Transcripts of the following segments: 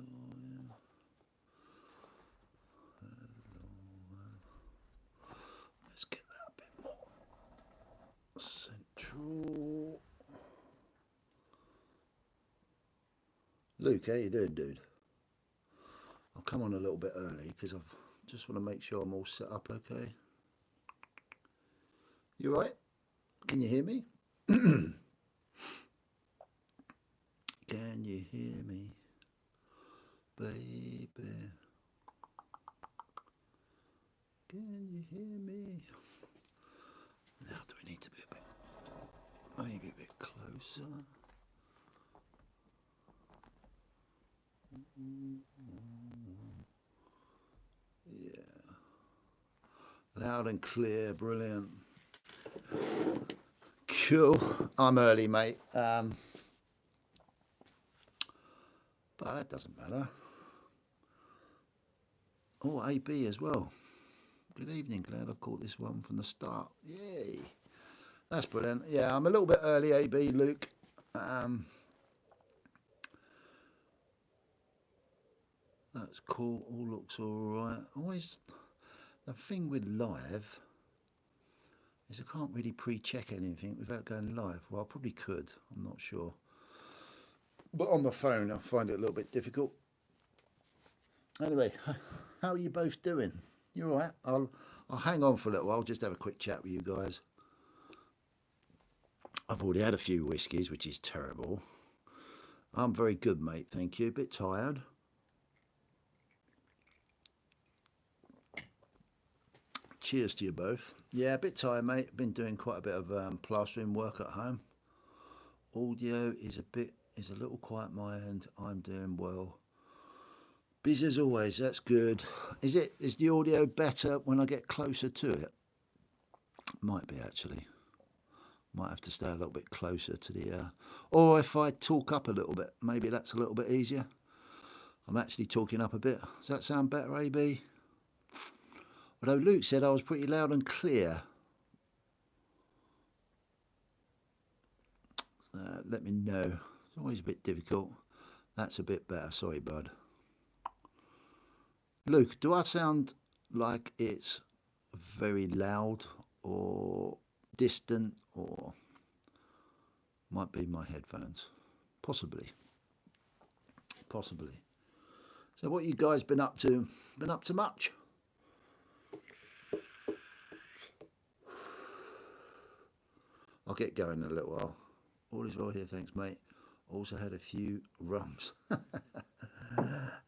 going. Let's get that a bit more central. Luke, how you doing, dude? I'll come on a little bit early because I just want to make sure I'm all set up okay. You right? Can you hear me? Can you hear me, baby? Can you hear me? Now do we need to be a bit, maybe a bit closer? Yeah. Loud and clear, brilliant. Cool. I'm early, mate. But that doesn't matter. Oh, AB as well. Good evening. Glad I caught this one from the start. Yay. That's brilliant. Yeah, I'm a little bit early, AB, Luke. That's cool. All looks all right. Always, the thing with live is I can't really pre-check anything without going live. Well, I probably could. I'm not sure. But on the phone, I find it a little bit difficult. Anyway, how are you both doing? You all right? I'll hang on for a little while. Just have a quick chat with you guys. I've already had a few whiskies, which is terrible. I'm very good, mate. Thank you. A bit tired. Cheers to you both. Yeah, a bit tired, mate. Been doing quite a bit of plastering work at home. Audio is a little quiet my end. I'm doing well. Busy as always. That's good. Is the audio better when I get closer to it? Might be actually. Might have to stay a little bit closer to the. Or if I talk up a little bit, maybe that's a little bit easier. I'm actually talking up a bit. Does that sound better, AB? Although Luke said I was pretty loud and clear. Let me know. It's always a bit difficult. That's a bit better. Sorry, bud. Luke, do I sound like it's very loud or distant, or might be my headphones? Possibly. So what you guys been up to? Been up to much? I'll get going in a little while. All is well here, thanks, mate. Also had a few rums.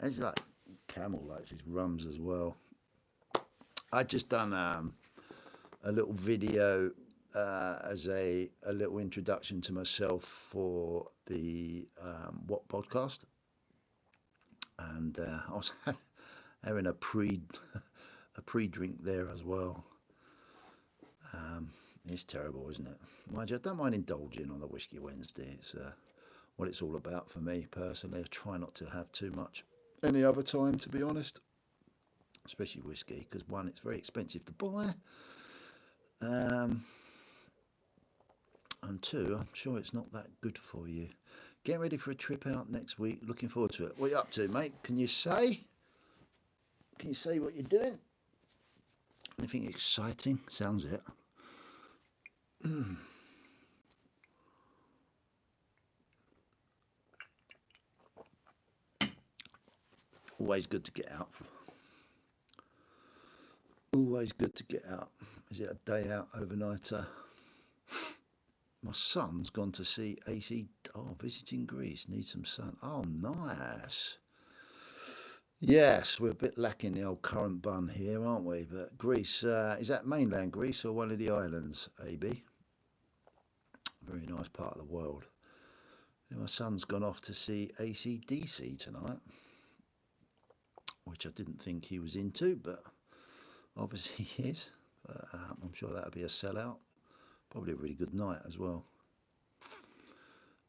It's like Camel likes his rums as well. I just done a little video as a little introduction to myself for the What podcast, and I was having a pre-drink there as well. It's terrible, isn't it? Mind you, I don't mind indulging on a Whiskey Wednesday. It's what it's all about for me personally. I try not to have too much any other time, to be honest, especially whiskey, because one, it's very expensive to buy, and two, I'm sure it's not that good for you. Getting ready for a trip out next week. Looking forward to it. What are you up to, mate? Can you say? Can you say what you're doing? Anything exciting? Sounds it. Always good to get out. Always good to get out. Is it a day out overnighter? My son's gone to see AC. Oh, visiting Greece. Need some sun. Oh, nice. Yes, we're a bit lacking the old currant bun here, aren't we? But Greece, is that mainland Greece or one of the islands, AB? Very nice part of the world. And my son's gone off to see AC/DC tonight, which I didn't think he was into, but obviously he is. I'm sure that'll be a sellout. Probably a really good night as well.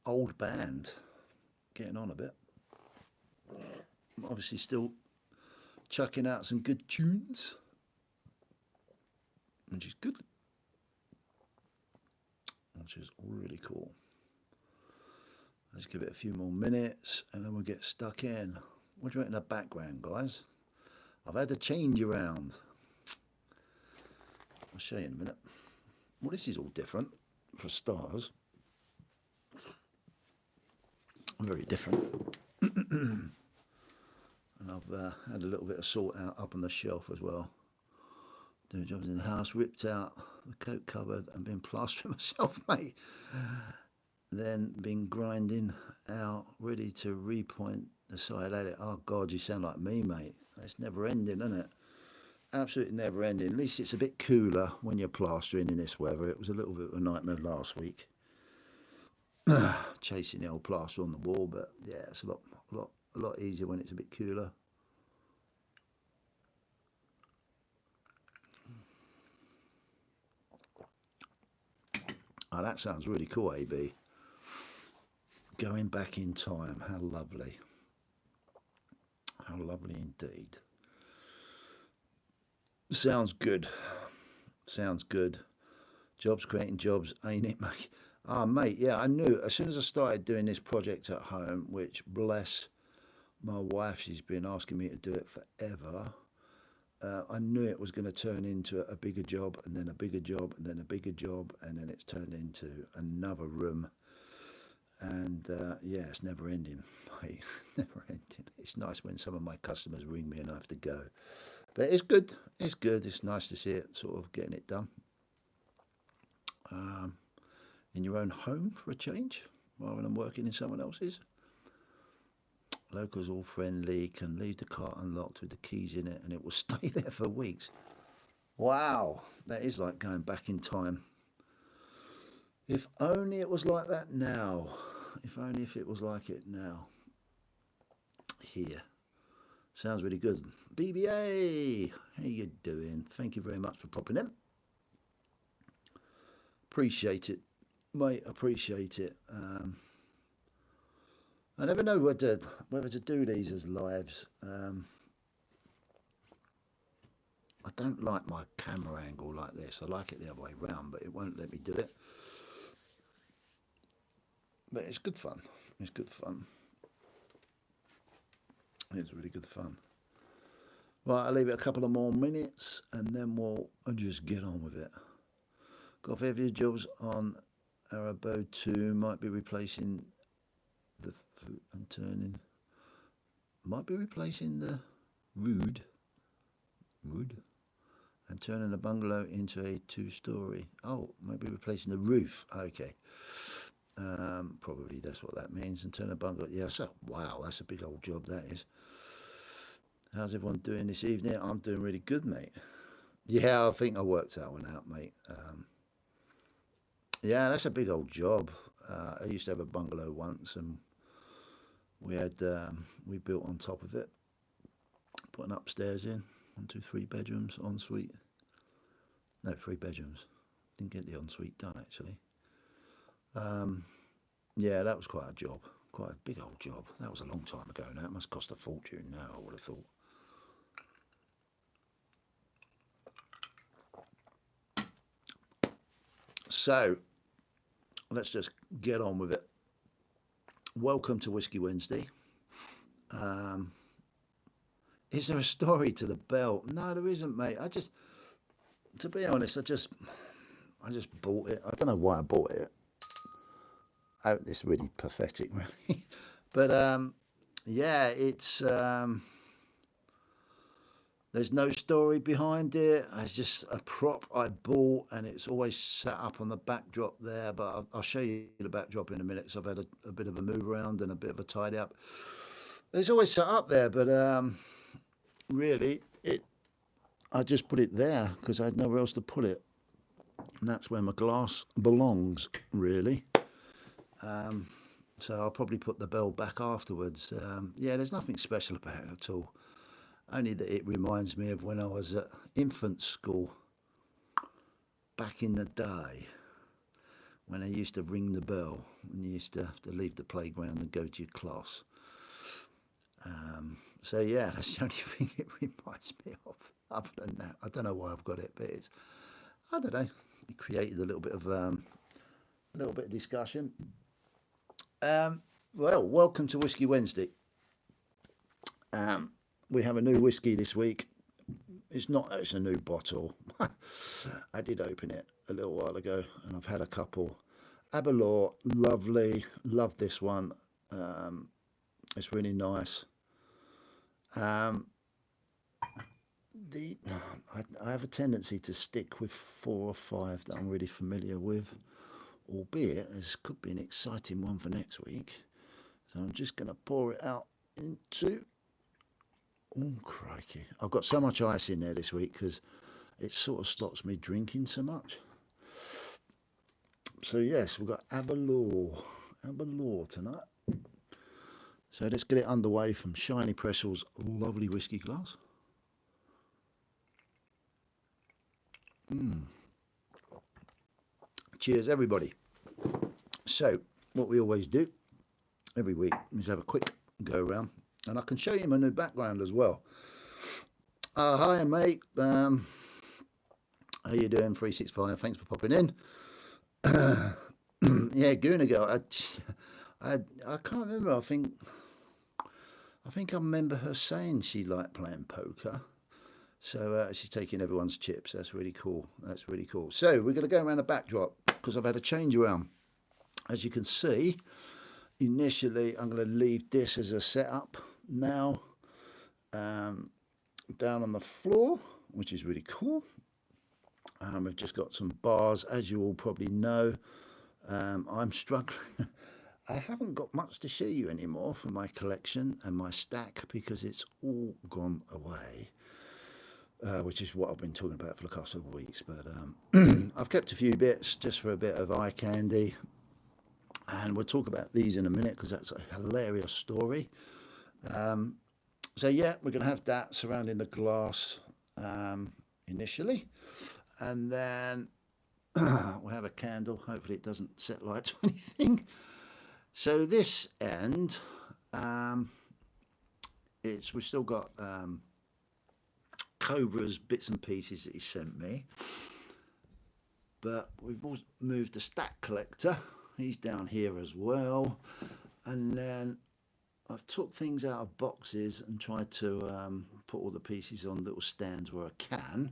Old band, getting on a bit. Obviously still chucking out some good tunes, which is good. Which is really cool. Let's give it a few more minutes and then we'll get stuck in. What do you reckon of the background, guys? I've had to change around. I'll show you in a minute. Well, this is all different for stars. Very different. And I've had a little bit of sort out up on the shelf as well. Doing jobs in the house, ripped out the coat cupboard and been plastering myself, mate. Then been grinding out, ready to repoint the side at it. Oh God, you sound like me, mate. It's never ending, isn't it? Absolutely never ending. At least it's a bit cooler when you're plastering in this weather. It was a little bit of a nightmare last week, chasing the old plaster on the wall. But yeah, it's a lot easier when it's a bit cooler. Oh, that sounds really cool, AB. Going back in time, how lovely. How lovely indeed. Sounds good. Sounds good. Jobs creating jobs, ain't it, mate? Ah, mate, yeah, I knew as soon as I started doing this project at home, which bless my wife, she's been asking me to do it forever. I knew it was going to turn into a bigger job, and then a bigger job, and then a bigger job, and then it's turned into another room. And yeah, it's never ending, mate. Never ending. It's nice when some of my customers ring me and I have to go. But it's good. It's good. It's nice to see it sort of getting it done. In your own home for a change, rather than working in someone else's. Locals all friendly, can leave the car unlocked with the keys in it and it will stay there for weeks. Wow, that is like going back in time. If only it was like that now. If only if it was like it now. Here. Sounds really good. BBA, how you doing? Thank you very much for popping in. Appreciate it, mate. Appreciate it. I never know whether to do these as lives. I don't like my camera angle like this. I like it the other way round, but it won't let me do it. But it's good fun. It's good fun. It's really good fun. Right, I'll leave it a couple of more minutes and then I'll just get on with it. Got a fair few jobs on Arabo 2, might be replacing the and turning. Might be replacing the wood and turning the bungalow into a 2-story. Oh, maybe replacing the roof. Okay. Probably that's what that means. And turn the bungalow. Yeah, so wow, that's a big old job that is. How's everyone doing this evening? I'm doing really good, mate. Yeah, I think I worked that one out, mate. Yeah, that's a big old job. I used to have a bungalow once, and we built on top of it, put an upstairs in, 1, 2, 3 bedrooms, ensuite. No, 3 bedrooms. Didn't get the ensuite done actually. Yeah, that was quite a job, quite a big old job. That was a long time ago now. It must cost a fortune now, I would have thought. So, let's just get on with it. Welcome to Whiskey Wednesday. Is there a story to the bell? No, there isn't, mate. To be honest, I just bought it. I don't know why I bought it. Oh, this is really pathetic, really. But yeah, it's there's no story behind it. It's just a prop I bought, and it's always sat up on the backdrop there. But I'll show you the backdrop in a minute, because I've had a bit of a move around and a bit of a tidy up. It's always sat up there, but really, I just put it there because I had nowhere else to put it, and that's where my glass belongs, really. So I'll probably put the bell back afterwards. Yeah, there's nothing special about it at all. Only that it reminds me of when I was at infant school back in the day, when I used to ring the bell and you used to have to leave the playground and go to your class. So yeah, that's the only thing it reminds me of. Other than that, I don't know why I've got it, but I don't know. It created a little bit of discussion. Well, welcome to Whiskey Wednesday. We have a new whiskey this week. It's a new bottle. I did open it a little while ago and I've had a couple. Aberlour, lovely, love this one. It's really nice. Um, the I have a tendency to stick with 4 or 5 that I'm really familiar with, albeit this could be an exciting one for next week. So I'm just going to pour it out into. Oh, crikey. I've got so much ice in there this week because it sort of stops me drinking so much. So, yes, we've got Aberlour tonight. So let's get it underway from Shiny Pressel's lovely whiskey glass. Cheers, everybody. So, what we always do every week is have a quick go around, and I can show you my new background as well. Hi, mate. How you doing, 365? Thanks for popping in. Yeah, Gooner Girl. I can't remember. I think I remember her saying she liked playing poker. So she's taking everyone's chips. That's really cool. That's really cool. So we're going to go around the backdrop because I've had a change around. As you can see, initially I'm going to leave this as a setup now, down on the floor, which is really cool. We've just got some bars, as you all probably know. I'm struggling. I haven't got much to show you anymore from my collection and my stack because it's all gone away. Which is what I've been talking about for the past couple of weeks. But I've kept a few bits just for a bit of eye candy. And we'll talk about these in a minute because that's a hilarious story. So yeah, we're going to have that surrounding the glass initially. And then we'll have a candle. Hopefully it doesn't set light to anything. So this end, we've still got Cobra's bits and pieces that he sent me, but we've also moved the stack collector. He's down here as well, and then I've took things out of boxes and tried to put all the pieces on little stands where I can.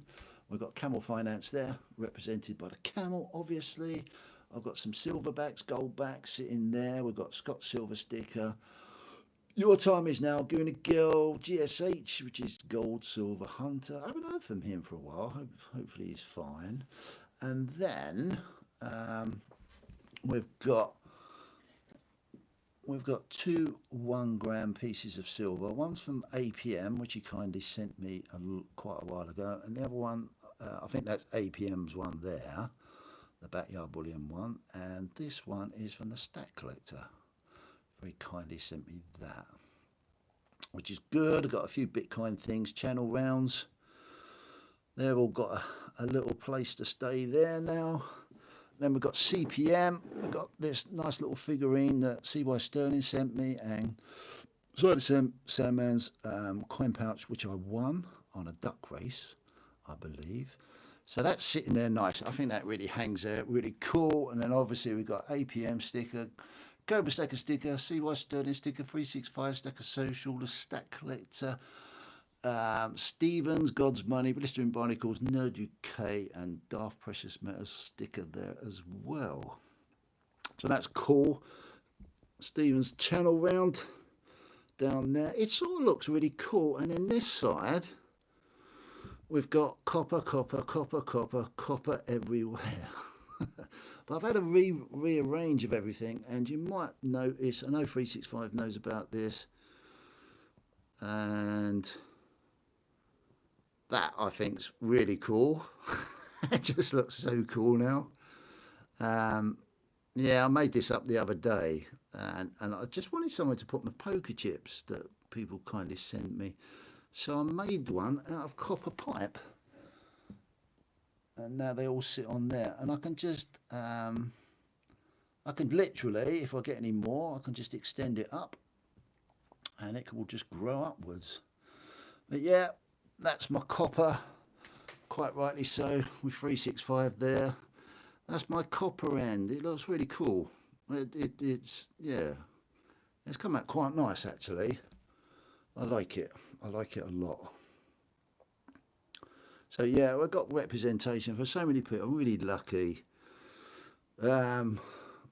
We've got Camel Finance there, represented by the camel, obviously. I've got some silverbacks, goldbacks sitting there. We've got Scott Silver sticker. Your Time Is Now, Gooner Gill, GSH, which is Gold Silver Hunter. I haven't heard from him for a while. Hopefully he's fine. And then we've got 2 1-gram pieces of silver. One's from APM, which he kindly sent me quite a while ago, and the other one, I think that's APM's one there, the Backyard Bullion one, and this one is from the Stack Collector. Very kindly sent me that, which is good. I've got a few Bitcoin things, channel rounds. They've all got a little place to stay there now. Then we've got CPM. We've got this nice little figurine that C.Y. Sterling sent me, and Sandman's coin pouch, which I won on a duck race, I believe. So that's sitting there nice. I think that really hangs there, really cool. And then obviously we've got APM sticker, Cobra Stacker sticker, C.Y. Sterling sticker, 365 Stacker Social, the Stack Collector, Stevens, God's Money, Blistering Barnacles, Nerd UK, and Daft Precious Metals sticker there as well. So that's cool. Stevens channel round down there. It sort of looks really cool. And then this side, we've got copper, copper, copper, copper, copper everywhere. But I've had a rearrange of everything, and you might notice, I know 365 knows about this, and that I think's really cool. It just looks so cool now. Yeah, I made this up the other day, and I just wanted somewhere to put my poker chips that people kindly sent me. So I made one out of copper pipe, and now they all sit on there, and I can just I can literally, if I get any more, I can just extend it up and it will just grow upwards. But yeah, that's my copper, quite rightly so, with 365 there. That's my copper end. It looks really cool. It's yeah, it's come out quite nice actually. I like it. I like it a lot. So yeah, I've got representation for so many people. I'm really lucky. Um,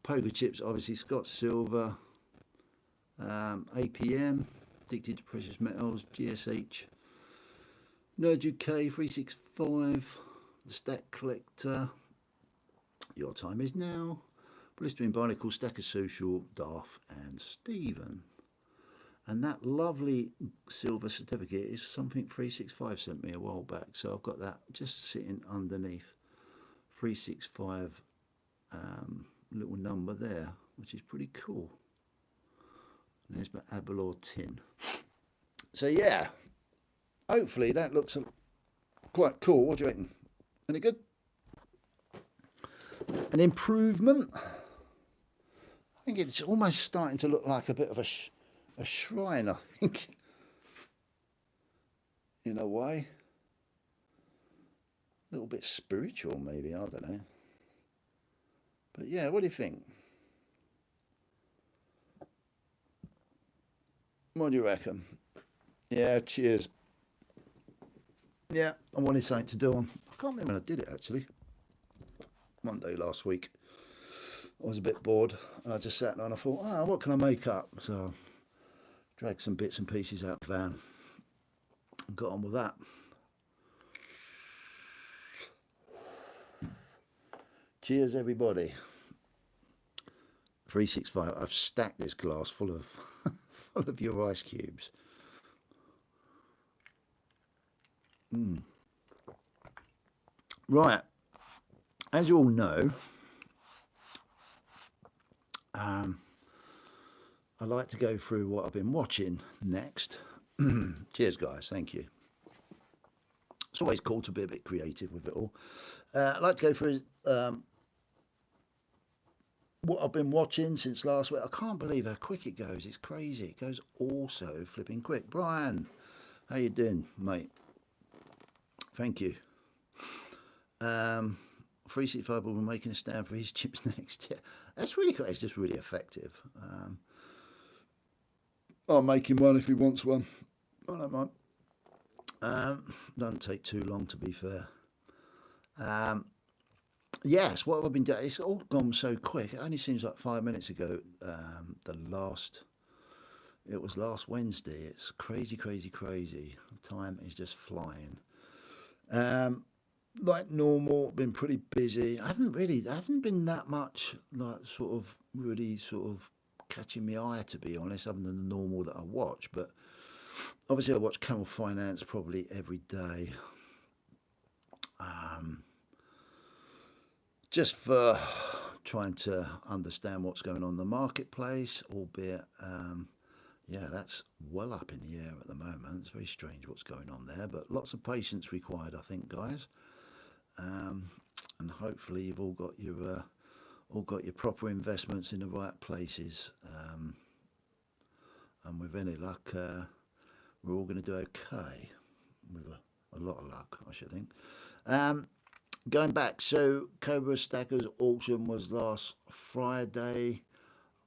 Poker chips, obviously Scott Silver, APM, Addicted to Precious Metals, GSH, Nerd UK 365, The Stack Collector, Your Time Is Now, Blistering Barnacle, Stacker Social, Darth and Stephen. And that lovely silver certificate is something 365 sent me a while back. So I've got that just sitting underneath 365 little number there, which is pretty cool. And there's my Abalor tin. So yeah, hopefully that looks quite cool. What do you reckon? Any good? An improvement? I think it's almost starting to look like a bit of a shrine, I think, in a way. A little bit spiritual, maybe, I don't know. But yeah, what do you think? What do you reckon? Yeah, cheers. Yeah, I wanted something to do on. I can't remember when I did it actually. One day last week. I was a bit bored and I just sat there and I thought, what can I make up? So I dragged some bits and pieces out of the van and got on with that. Cheers, everybody. 365. I've stacked this glass full of full of your ice cubes. Right. As you all know, I like to go through what I've been watching next. Cheers, guys. Thank you. It's always cool to be a bit creative with it all. I'd like to go through what I've been watching since last week. I can't believe how quick it goes. It's crazy. It goes also flipping quick. Brian, how you doing, mate? Thank you. 365 will be making a stand for his chips next. Yeah, that's really cool. It's just really effective. I'll make him one if he wants one. I don't mind. Doesn't take too long, to be fair. Yes, what I've been doing, it's all gone so quick. It only seems like 5 minutes ago. It was last Wednesday. It's crazy, crazy, crazy. Time is just flying. Like normal, been pretty busy. I haven't been that much like sort of really sort of catching my eye, to be honest, other than the normal that I watch. But obviously, I watch Camel Finance probably every day. Just for trying to understand what's going on in the marketplace, albeit, yeah, that's well up in the air at the moment. It's very strange what's going on there, but lots of patience required, I think, guys. And hopefully, you've all got your proper investments in the right places. And with any luck, we're all going to do okay. With a lot of luck, I should think. Going back, so Cobra Stackers auction was last Friday.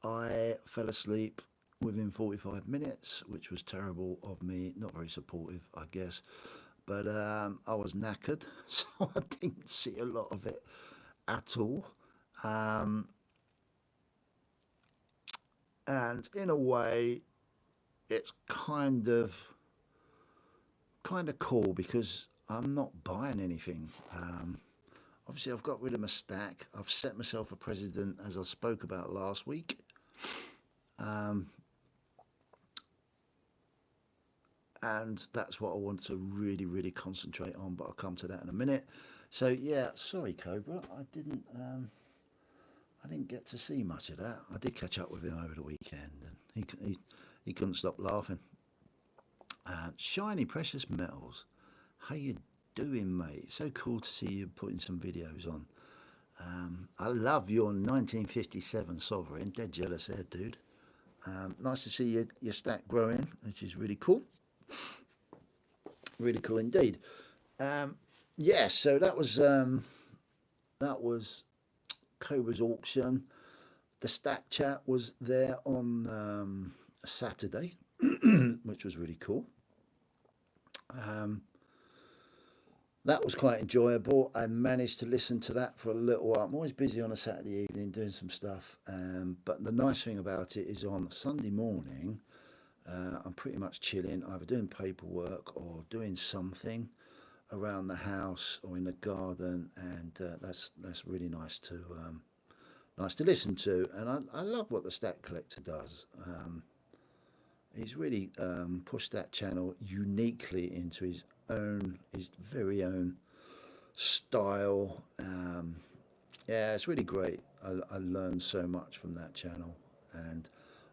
I fell asleep within 45 minutes, which was terrible of me. Not very supportive, I guess. But I was knackered, so I didn't see a lot of it at all. And in a way, it's kind of cool because I'm not buying anything. Obviously, I've got rid of my stack. I've set myself a precedent, as I spoke about last week. And that's what I want to really, really concentrate on, but I'll come to that in a minute. So yeah, sorry, Cobra, I didn't get to see much of that. I did catch up with him over the weekend, and he couldn't stop laughing. Shiny Precious Metals, how you doing, mate? So cool to see you putting some videos on. I love your 1957 Sovereign. Dead jealous there, dude. Nice to see your stack growing, which is really cool. Really cool indeed. Yes, so that was Cobra's auction. The stack chat was there on Saturday. which was really cool. Um, that was quite enjoyable. I managed to listen to that for a little while. I'm always busy on a Saturday evening doing some stuff, but the nice thing about it is on Sunday morning, I'm pretty much chilling, either doing paperwork or doing something around the house or in the garden, and that's really nice to listen to. And I love what the Stat Collector does. He's really pushed that channel uniquely into his very own style. Yeah, it's really great. I learned so much from that channel, and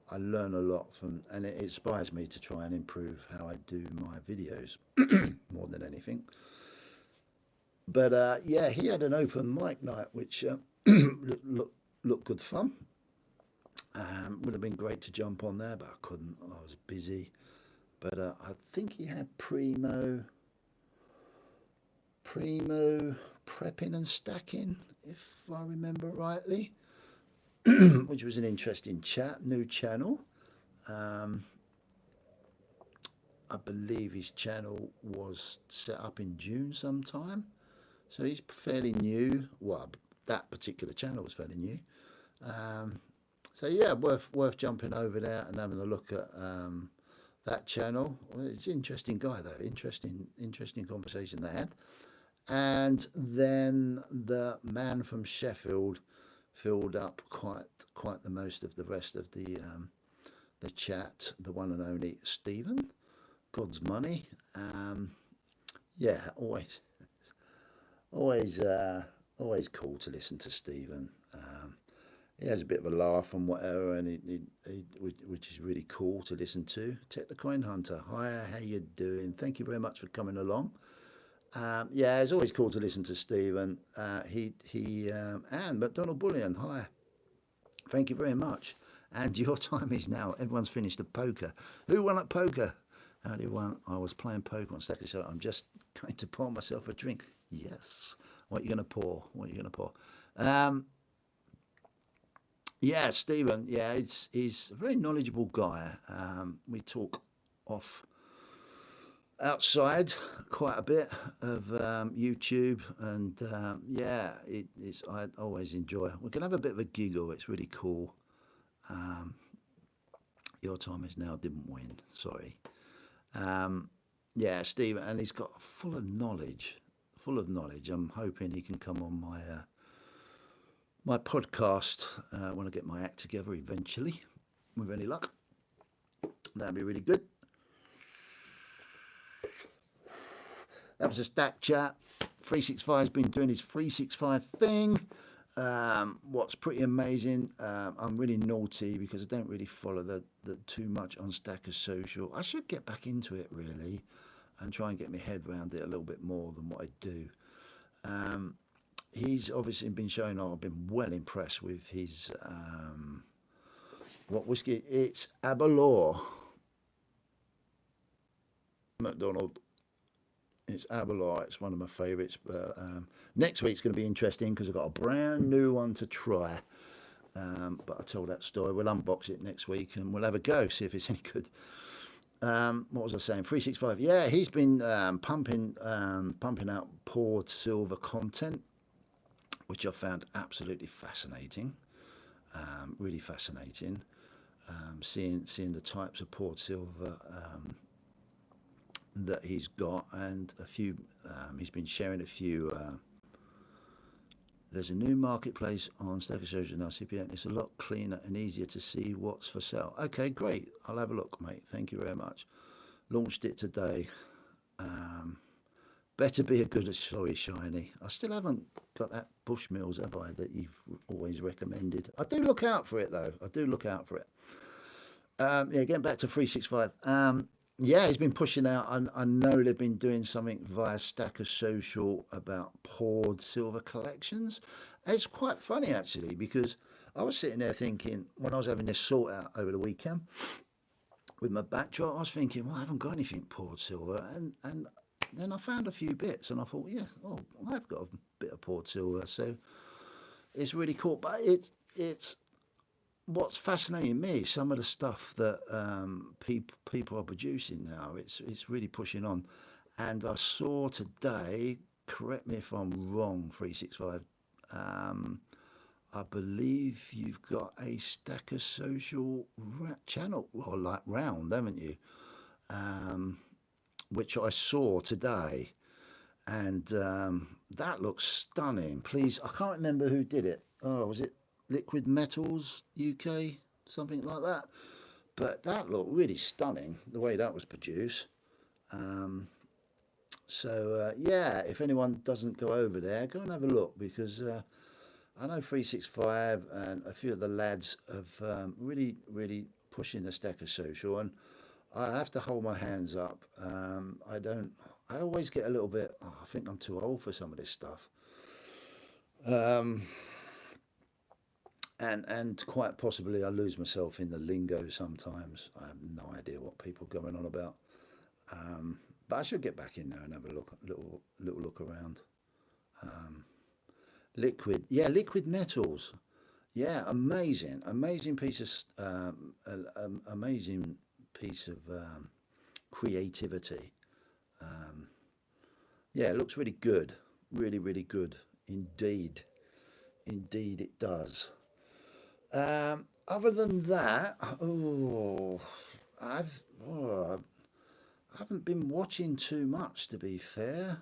I learn a lot from, and it inspires me to try and improve how I do my videos more than anything. But yeah, he had an open mic night, which looked good fun. Would have been great to jump on there, but I couldn't. I was busy. But I think he had primo prepping and stacking, if I remember rightly, which was an interesting chat. New channel. Um, I believe his channel was set up in June sometime, so he's fairly new. Well, that particular channel was fairly new. Um, so yeah, worth jumping over there and having a look at that channel. Well, it's an interesting guy though. Interesting conversation they had. And then the man from Sheffield filled up quite the most of the rest of the chat. The one and only Stephen, God's money. Yeah, always always cool to listen to Stephen. He has a bit of a laugh and whatever, and which is really cool to listen to. Tech the Coin Hunter, hi, how you doing? Thank you very much for coming along. Yeah, it's always cool to listen to Stephen. And McDonald Bullion, hi, thank you very much. And your time is now. Everyone's finished the poker. Who won at poker? How do you won? I was playing poker on Saturday, so I'm just going to pour myself a drink. Yes. What are you going to pour? What are you going to pour? Yeah, Stephen. Yeah, he's a very knowledgeable guy. We talk off outside quite a bit of YouTube, and yeah, I always enjoy. We can have a bit of a giggle. It's really cool. Um, your time is now. Didn't win. Sorry. Yeah, Stephen, and he's got full of knowledge. Full of knowledge. I'm hoping he can come on my podcast when I get my act together eventually, with any luck. That'd be really good. That was a stack chat. 365's been doing his 365 thing. What's pretty amazing, I'm really naughty because I don't really follow the too much on Stacker Social. I should get back into it really and try and get my head around it a little bit more than what I do. He's obviously been showing I've been well impressed with his what whiskey? It's Aberlour. McDonald. It's Aberlour. It's one of my favourites. But next week's going to be interesting because I've got a brand new one to try. But I told that story. We'll unbox it next week and we'll have a go, see if it's any good. What was I saying? 365. Yeah, he's been pumping out poured silver content, which I found absolutely fascinating. Really fascinating. Seeing the types of poured silver that he's got, and a few. He's been sharing a few. There's a new marketplace on Stacker Social now, CPN. It's a lot cleaner and easier to see what's for sale. Okay, great. I'll have a look, mate. Thank you very much. Launched it today. Better be a good, sorry, shiny. I still haven't got that Bushmills, have I, that you've always recommended. I do look out for it, though. I do look out for it. Yeah, getting back to 365. Yeah, he's been pushing out. I know they've been doing something via Stacker Social about poured silver collections. It's quite funny, actually, because I was sitting there thinking, when I was having this sort out over the weekend with my backdrop, I was thinking, well, I haven't got anything poured silver. And then I found a few bits, and I thought, yeah, oh, I've got a bit of poured silver. So it's really cool. But it's what's fascinating me, some of the stuff that people are producing now, it's really pushing on. And I saw today, correct me if I'm wrong, 365. Um, I believe you've got a Stacker Social channel, or like round, haven't you? Um, which I saw today, and that looks stunning. Please, I can't remember who did it. Oh, was it Liquid Metals UK, something like that? But that looked really stunning the way that was produced. Um, yeah, if anyone doesn't go over there, go and have a look because I know 365 and a few of the lads have really pushing the Stacker Social, and I have to hold my hands up. I don't. I always get a little bit. Oh, I think I'm too old for some of this stuff, um, and quite possibly I lose myself in the lingo sometimes. I have no idea what people are going on about. Um, but I should get back in there and have a look, little look around. Um, liquid, yeah, liquid metals. Yeah, amazing piece of amazing piece of creativity. Um, yeah, it looks really good, really good indeed. Indeed, it does. Other than that, I've oh, I haven't been watching too much to be fair.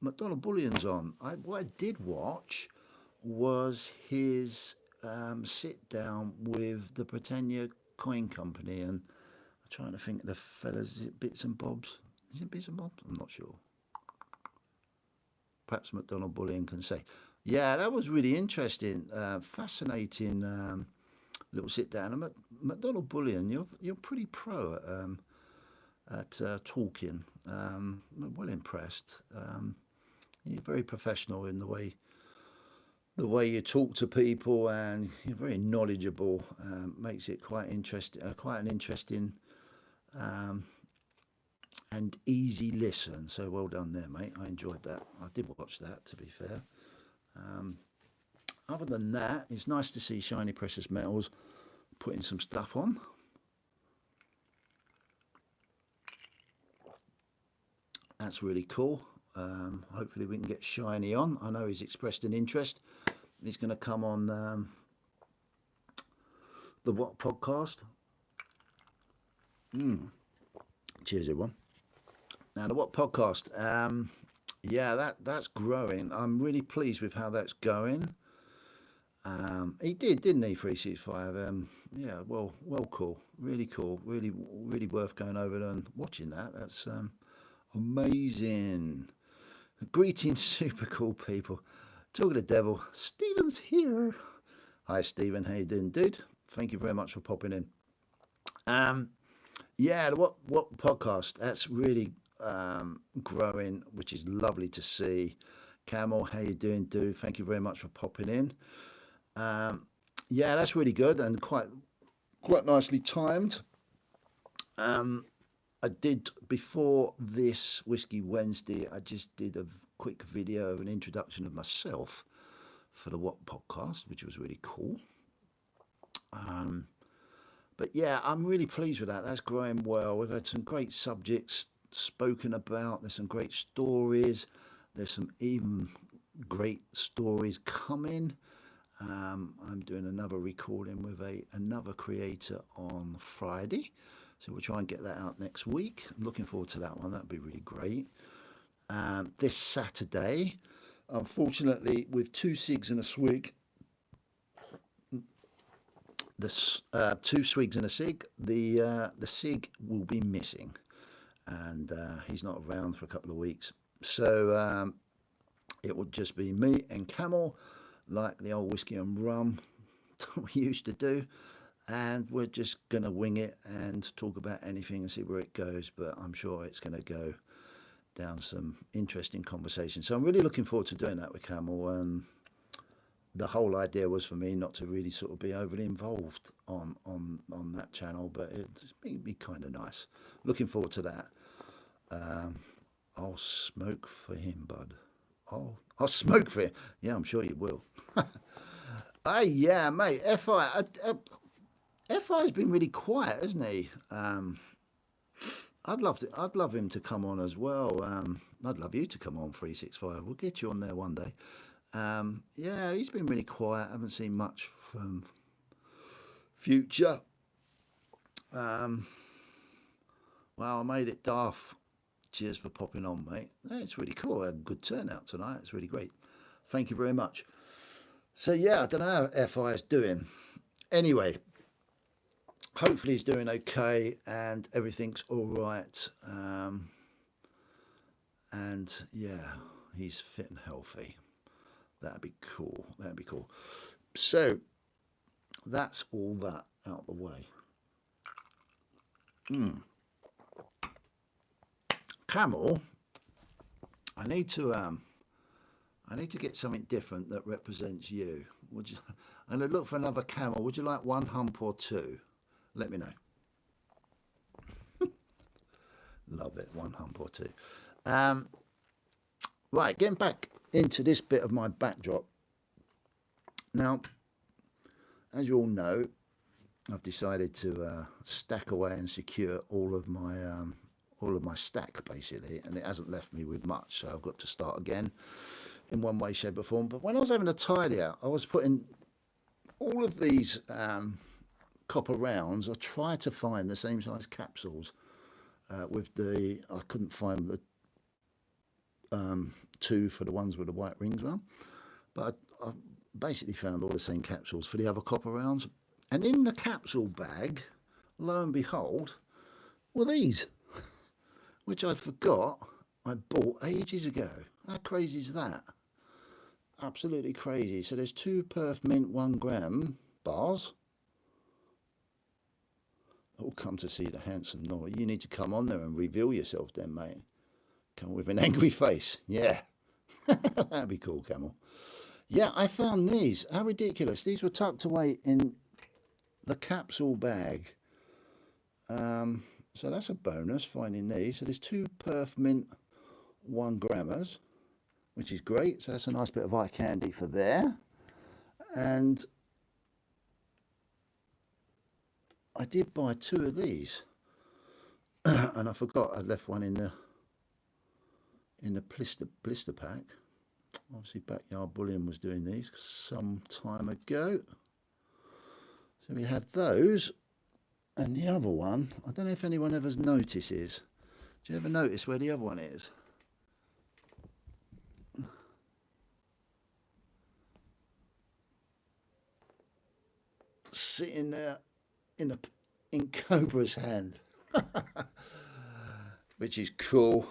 McDonald Bullion's on. What I did watch was his sit down with the Britannia Coin Company, and I'm trying to think of the fellas. Is it Bits and Bobs? Is it Bits and Bobs? I'm not sure. Perhaps McDonald Bullion can say. Yeah, that was really interesting, fascinating little sit down. And McDonald Bullion, you're pretty pro at talking. I'm well impressed. You're very professional in the way you talk to people, and you're very knowledgeable. Makes it quite interesting, quite an interesting um, and easy listen. So well done there, mate. I enjoyed that. I did watch that, to be fair. Um, Other than that, it's nice to see Shiny Precious Metals putting some stuff on. That's really cool. Hopefully we can get Shiny on. I know he's expressed an interest. He's going to come on the What podcast. Cheers, everyone. Now the What podcast. Yeah, that's growing. I'm really pleased with how that's going. He did, didn't he? 365. Yeah, well, cool, really worth going over and watching that. That's amazing. Greetings, super cool people. Talking to the devil, Stephen's here. Hi, Stephen. How you doing, dude? Thank you very much for popping in. Yeah, the what podcast? That's really growing, which is lovely to see. Camel, how you doing, dude? Thank you very much for popping in. Um, yeah, that's really good and quite nicely timed. Um, I did before this Whiskey Wednesday. I just did a quick video of an introduction of myself for the What podcast, which was really cool. Um, but yeah, I'm really pleased with that. That's growing well. We've had some great subjects spoken about. There's some great stories. There's some even great stories coming. I'm doing another recording with another creator on Friday, so we'll try and get that out next week. I'm looking forward to that one. That'd be really great. This Saturday, unfortunately, with 2 cigs and a swig, the 2 swigs and a cig, the cig will be missing, and he's not around for a couple of weeks. So it would just be me and Camel, like the old whiskey and rum we used to do, and we're just going to wing it and talk about anything and see where it goes. But I'm sure it's going to go down some interesting conversations. So I'm really looking forward to doing that with Camel. The whole idea was for me not to really sort of be overly involved on that channel, but it'd be kind of nice. Looking forward to that. I'll smoke for him, bud. I'll smoke for him. Yeah, I'm sure you will. Hey, yeah, mate. FI's been really quiet, hasn't he? I'd love him to come on as well. I'd love you to come on 365. We'll get you on there one day. Yeah, he's been really quiet. I haven't seen much from Future. Um, well, I made it daft. Cheers for popping on, mate. Yeah, it's really cool. I had a good turnout tonight. It's really great. Thank you very much. So yeah, I don't know how FI is doing. Anyway, hopefully he's doing okay and everything's all right. And yeah, he's fit and healthy. That'd be cool. That'd be cool. So that's all that out the way. Camel, I need to get something different that represents you. Would you? I'm gonna look for another camel. Would you like one hump or two? Let me know. Love it. One hump or two. Um, right, getting back into this bit of my backdrop. Now, as you all know, I've decided to stack away and secure all of my stack basically, and it hasn't left me with much. So I've got to start again in one way, shape, or form. But when I was having a tidy out, I was putting all of these copper rounds. I tried to find the same size capsules with the. I couldn't find the two for the ones with the white rings around, but I basically found all the same capsules for the other copper rounds. And in the capsule bag, lo and behold, were these, which I forgot I bought ages ago. How crazy is that? Absolutely crazy. So there's two Perth Mint 1 gram bars. Oh, come to see the handsome Nora. You need to come on there and reveal yourself then, mate. Come with an angry face. Yeah. That'd be cool, Camel. Yeah, I found these. How ridiculous. These were tucked away in the capsule bag. So that's a bonus, finding these. So there's two Perth Mint 1 grammers, which is great. So that's a nice bit of eye candy for there. And I did buy two of these. And I forgot I left one in the blister pack. Obviously Backyard Bullion was doing these some time ago. So we have those, and the other one, I don't know if anyone ever notices. Do you ever notice where the other one is? Sitting there in Cobra's hand, which is cool.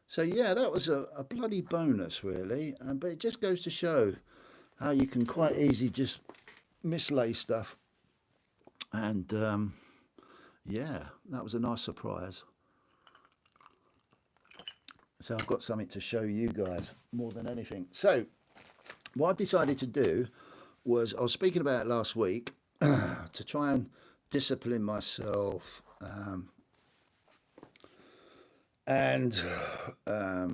So yeah, that was a bloody bonus, really. But it just goes to show how you can quite easily just mislay stuff. And yeah, that was a nice surprise. So I've got something to show you guys more than anything. So what I decided to do was, I was speaking about it last week, to try and discipline myself. And I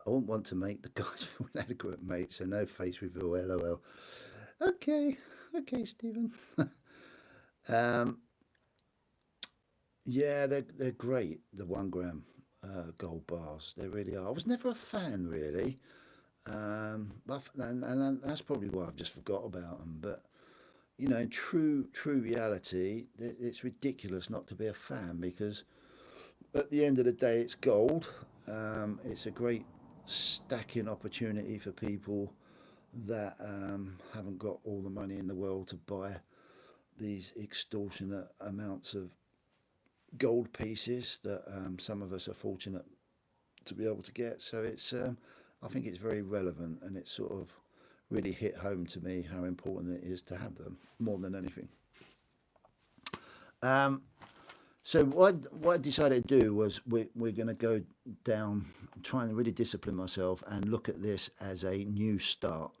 wouldn't want to make the guys feel inadequate, mate, so no face reveal, lol. Okay, Stephen. Yeah, they're great, the 1 gram gold bars. They really are. I was never a fan, really. And that's probably why I've just forgot about them. But you know, in true reality, it's ridiculous not to be a fan, because at the end of the day, it's gold. It's a great stacking opportunity for people that haven't got all the money in the world to buy these extortionate amounts of gold pieces that some of us are fortunate to be able to get. So it's, I think it's very relevant, and it's sort of really hit home to me how important it is to have them more than anything. So what I decided to do was, we're going to go down, trying to really discipline myself and look at this as a new start.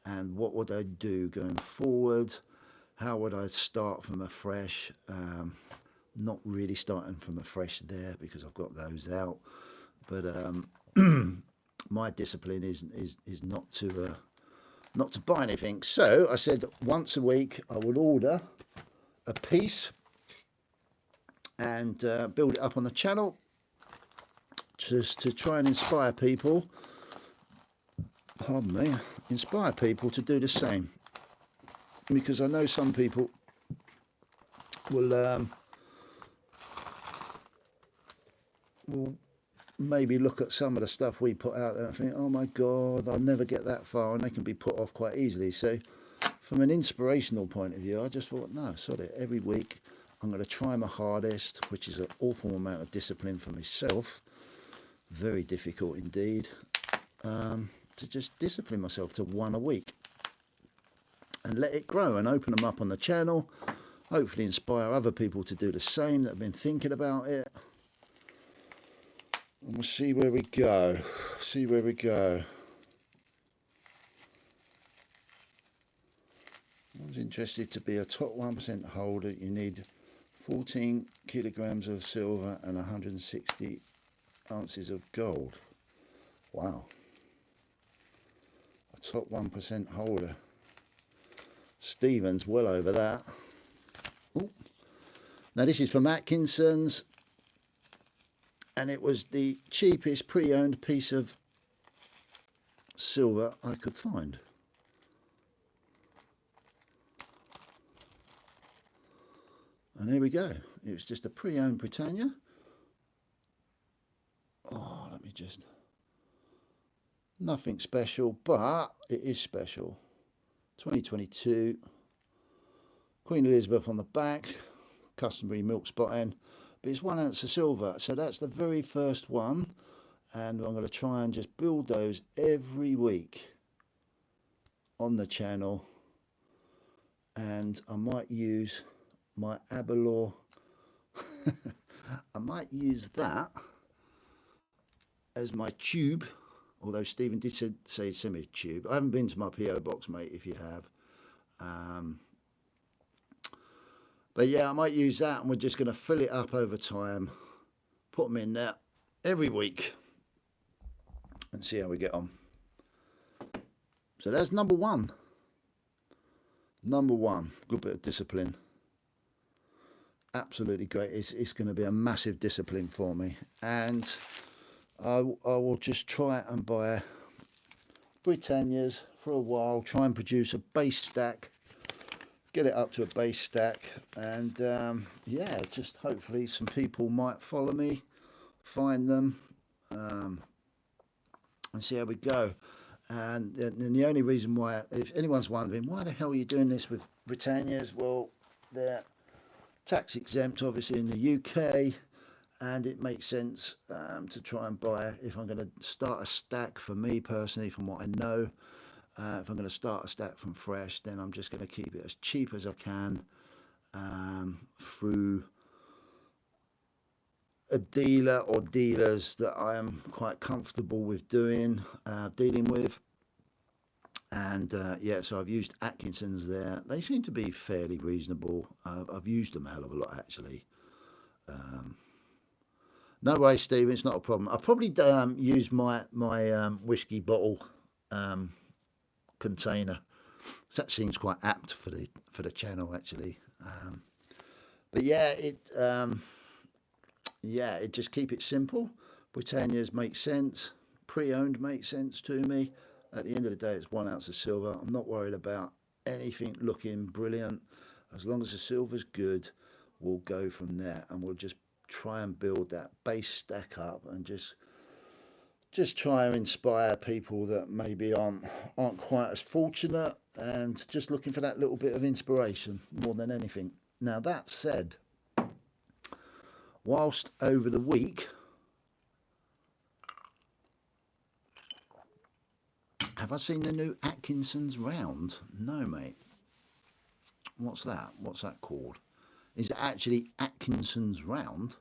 And what would I do going forward? How would I start from afresh? Not really starting from afresh there, because I've got those out. But my discipline is not to buy anything. So I said once a week I would order a piece and build it up on the channel, just to try and inspire people. Pardon me, inspire people to do the same, because I know some people will maybe look at some of the stuff we put out there and think, oh my god, I'll never get that far, and they can be put off quite easily. So from an inspirational point of view, I just thought, no, sorry, every week I'm going to try my hardest, which is an awful amount of discipline for myself, very difficult indeed, to just discipline myself to one a week and let it grow and open them up on the channel, hopefully inspire other people to do the same that have been thinking about it. And we'll see where we go. See where we go. I was interested to be a top 1% holder. You need 14 kilograms of silver and 160 ounces of gold. Wow. A top 1% holder. Stephen's well over that. Ooh. Now this is from Atkinson's, and it was the cheapest pre-owned piece of silver I could find. And here we go. It was just a pre-owned Britannia. Oh, let me just... Nothing special, but it is special. 2022. Queen Elizabeth on the back. Customary milk spotting. But it's 1 ounce of silver. So that's the very first one. And I'm going to try and just build those every week on the channel. And I might use my Abalor. I might use that as my tube, although Stephen did say send me a tube. I haven't been to my PO box, mate, if you have. But yeah, I might use that, and we're just going to fill it up over time, put them in there every week and see how we get on. So that's number one. Number one, good bit of discipline. Absolutely great. It's going to be a massive discipline for me, and I will just try and buy Britannias for a while, try and produce a base stack, get it up to a base stack, and yeah, just hopefully some people might follow me, find them, and see how we go. And the only reason why, if anyone's wondering, why the hell are you doing this with Britannias? Well, they're tax exempt, obviously, in the UK, and it makes sense to try and buy, if I'm going to start a stack, for me personally, from what I know, if I'm going to start a stack from fresh, then I'm just going to keep it as cheap as I can through a dealer or dealers that I am quite comfortable with dealing with. And yeah, so I've used Atkinson's there. They seem to be fairly reasonable. I've used them a hell of a lot, actually. No way, Stephen, it's not a problem. I probably use my whiskey bottle container. So that seems quite apt for the channel, actually. But yeah, it just keep it simple. Britannias make sense. Pre-owned makes sense to me. At the end of the day, it's 1 ounce of silver. I'm not worried about anything looking brilliant. As long as the silver's good, we'll go from there, and we'll just try and build that base stack up, and just try and inspire people that maybe aren't quite as fortunate, and just looking for that little bit of inspiration more than anything. Now, that said, whilst over the week, have I seen the new Atkinson's round? No, mate. What's that? What's that called? Is it actually Atkinson's round?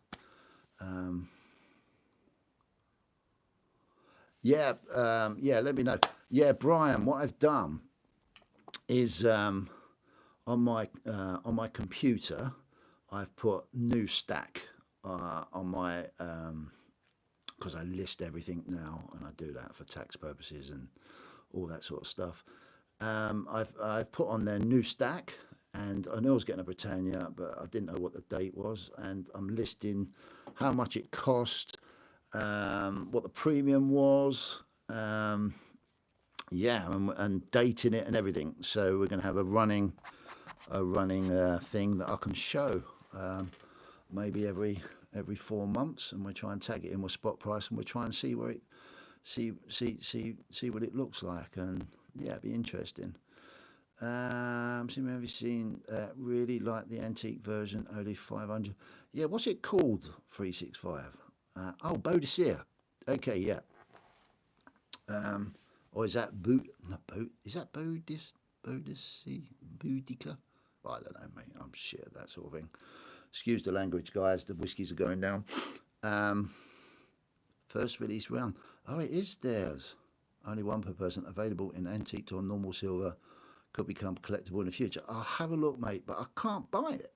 Yeah, let me know. Yeah, Brian, what I've done is on my computer, I've put new stack on my because I list everything now, and I do that for tax purposes and all that sort of stuff. I've put on their new stack, and I knew I was getting a Britannia, but I didn't know what the date was, and I'm listing how much it cost, what the premium was, yeah, and dating it and everything. So we're going to have a running thing that I can show, maybe every 4 months, and we'll try and tag it in with spot price, and we'll try and see where it see what it looks like, and yeah, it'd be interesting. So have you seen? Really like the antique version, only 500. Yeah, what's it called? 365. Oh, Bodicea. Okay, yeah. Or is that boot? Not boot. Is that Boudica? I don't know, mate. I'm shit at that sort of thing. Excuse the language, guys. The whiskies are going down. First release round. Oh, it is theirs. Only one per person. Available in antique or normal silver. Could become collectible in the future. I'll have a look, mate, but I can't buy it.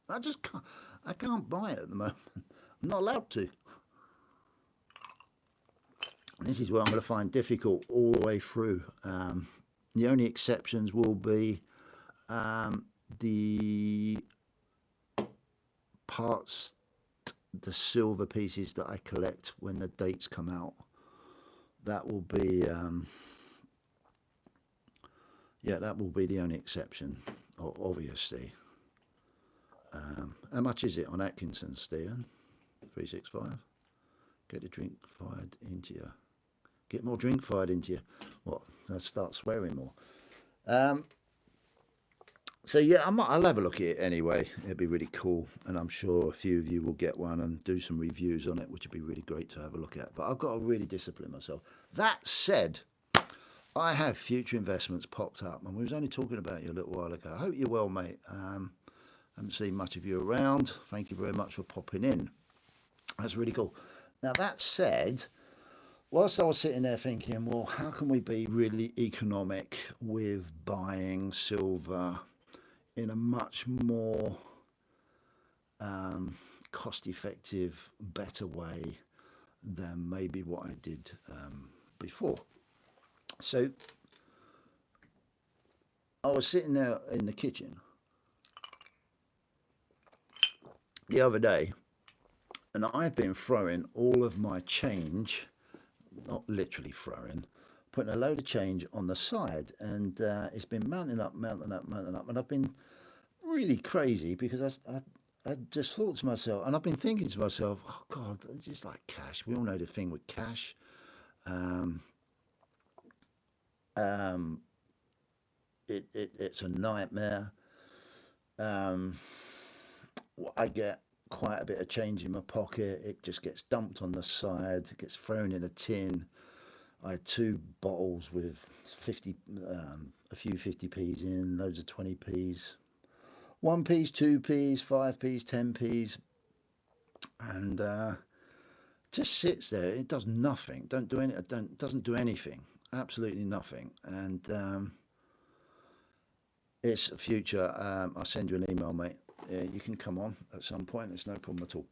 I just can't. I can't buy it at the moment. I'm not allowed to. And this is where I'm going to find difficult all the way through. The only exceptions will be the parts, the silver pieces that I collect when the dates come out. That will be, yeah, that will be the only exception, obviously. How much is it on Atkinson, Stephen? 365. Get the drink fired into you. Get more drink fired into you. What? I'll start swearing more. So yeah, I'll have a look at it anyway. It'd be really cool, and I'm sure a few of you will get one and do some reviews on it, which would be really great to have a look at. But I've got to really discipline myself. That said, I have future investments popped up, and we was only talking about you a little while ago. I hope you're well, mate. Haven't seen much of you around. Thank you very much for popping in. That's really cool. Now, that said, whilst I was sitting there thinking, well, how can we be really economic with buying silver in a much more cost-effective, better way than maybe what I did before? So I was sitting there in the kitchen the other day, and I've been throwing all of my change, not literally throwing, putting a load of change on the side, and it's been mounting up, and I've been really crazy because I just thought to myself, and I've been thinking to myself, oh God, it's just like cash. We all know the thing with cash. It's a nightmare. I get quite a bit of change in my pocket. It just gets dumped on the side. It gets thrown in a tin. I had 2 bottles with 50, a few 50p's in, loads of 20p's, 1p's, 2p's, 5p's, 10p's, and just sits there. It does nothing. Doesn't do anything. Absolutely nothing. And it's future. I'll send you an email, mate. You can come on at some point. It's no problem at all.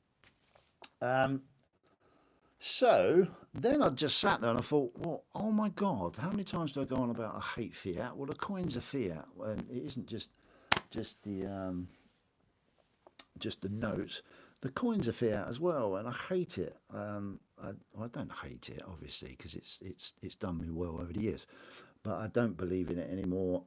So then I just sat there and I thought, well, oh my God, how many times do I go on about I hate fiat? Well, the coins are fiat, and it isn't just the notes. The coins are fiat as well, and I hate it. I don't hate it, obviously, because it's done me well over the years, but I don't believe in it anymore.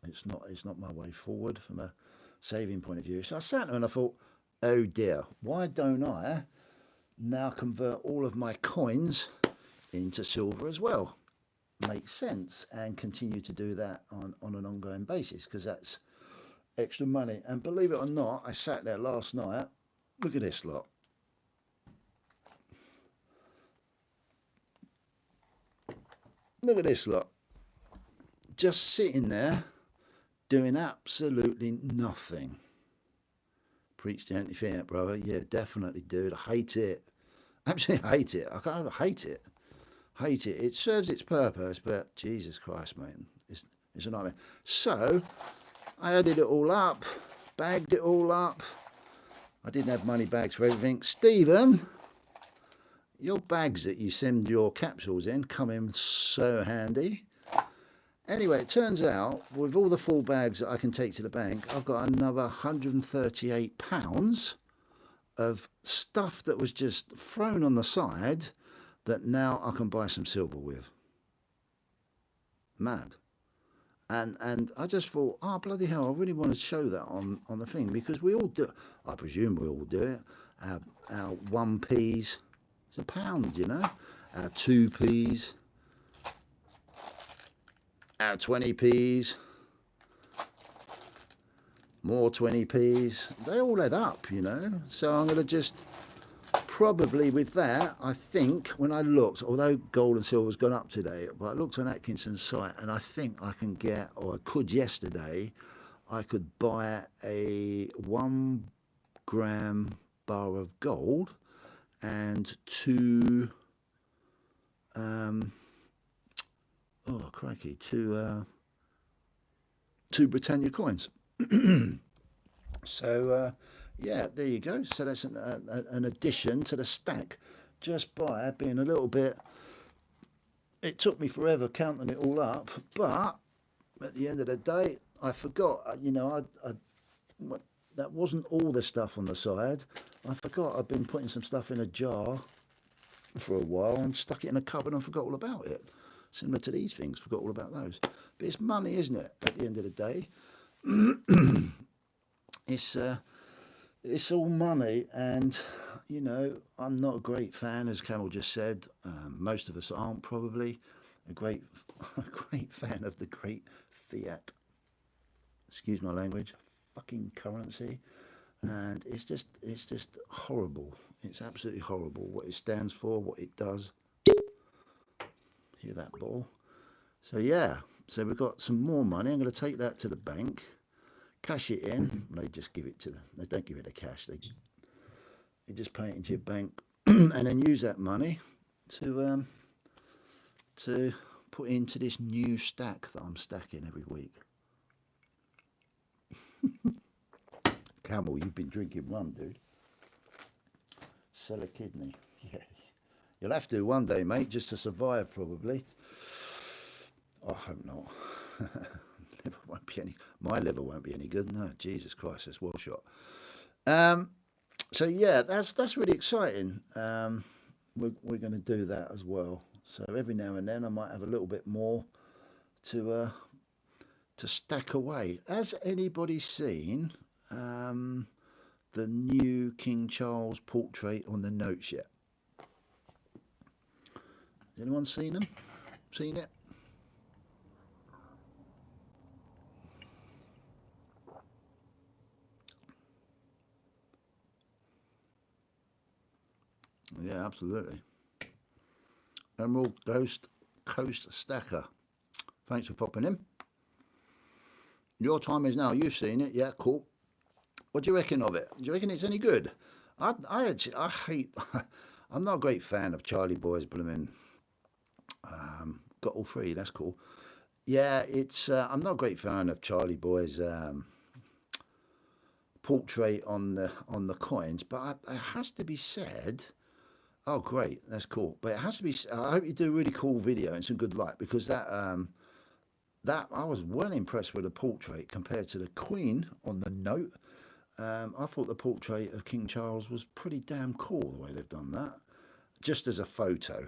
It's not my way forward from a saving point of view. So I sat there and I thought, oh dear, why don't I now convert all of my coins into silver as well? Makes sense, and continue to do that on an ongoing basis, because that's extra money. And believe it or not, I sat there last night. Look at this lot. Look at this lot. Just sitting there doing absolutely nothing. Preach the anti-fiat, brother. Yeah, definitely, dude. I hate it. Absolutely hate it. I can't hate it. Hate it. It serves its purpose, but Jesus Christ, mate, it's a nightmare. So I added it all up, bagged it all up, I didn't have money bags for everything. Stephen, your bags that you send your capsules in come in so handy. Anyway, it turns out with all the full bags that I can take to the bank, I've got another £138 of stuff that was just thrown on the side that now I can buy some silver with. Mad. And I just thought, oh, bloody hell, I really want to show that on the thing, because we all do, I presume we all do it. Our 1p's, it's £1, you know. Our 2p's, our 20p's, more 20p's, they all add up, you know. So I'm going to just, probably with that, I think, when I looked, although gold and silver's gone up today, but I looked on Atkinson's site, and I think I can get, or I could yesterday, I could buy a 1 gram bar of gold and 2, oh crikey, 2 Britannia coins. So yeah, there you go. So that's an addition to the stack, just by being a little bit. It took me forever counting it all up, but at the end of the day, I forgot. You know, that wasn't all the stuff on the side. I forgot I'd been putting some stuff in a jar for a while and stuck it in a cupboard and forgot all about it. Similar to these things, forgot all about those. But it's money, isn't it? At the end of the day, it's all money, and you know, I'm not a great fan, as Camel just said. Most of us aren't probably a great fan of the great fiat. Excuse my language. Fucking currency, and it's just horrible. It's absolutely horrible what it stands for, what it does. Hear that ball? So yeah, so we've got some more money. I'm going to take that to the bank, cash it in. They just give it to them. They don't give it the cash. They just pay it into your bank, and then use that money to put into this new stack that I'm stacking every week. Camel, you've been drinking rum, dude. Sell a kidney. Yeah, you'll have to one day, mate, just to survive, probably. I hope not. Liver won't be any. My liver won't be any good. No, Jesus Christ, that's well shot. So yeah, that's really exciting. We're going to do that as well. So every now and then I might have a little bit more to stack away. Has anybody seen the new King Charles portrait on the notes yet? Has anyone seen them? Seen it? Yeah, absolutely. Emerald Coast Stacker. Thanks for popping in. Your time is now. You've seen it. Yeah, cool. What do you reckon of it? Do you reckon it's any good? I hate. I'm not a great fan of Charlie Boy's blooming. Got all three. That's cool. Yeah, it's. I'm not a great fan of Charlie Boy's portrait on the coins, but it has to be said. Oh, great, that's cool. But it has to be. I hope you do a really cool video and some good light, because that I was well impressed with the portrait compared to the Queen on the note. I thought the portrait of King Charles was pretty damn cool the way they've done that, just as a photo,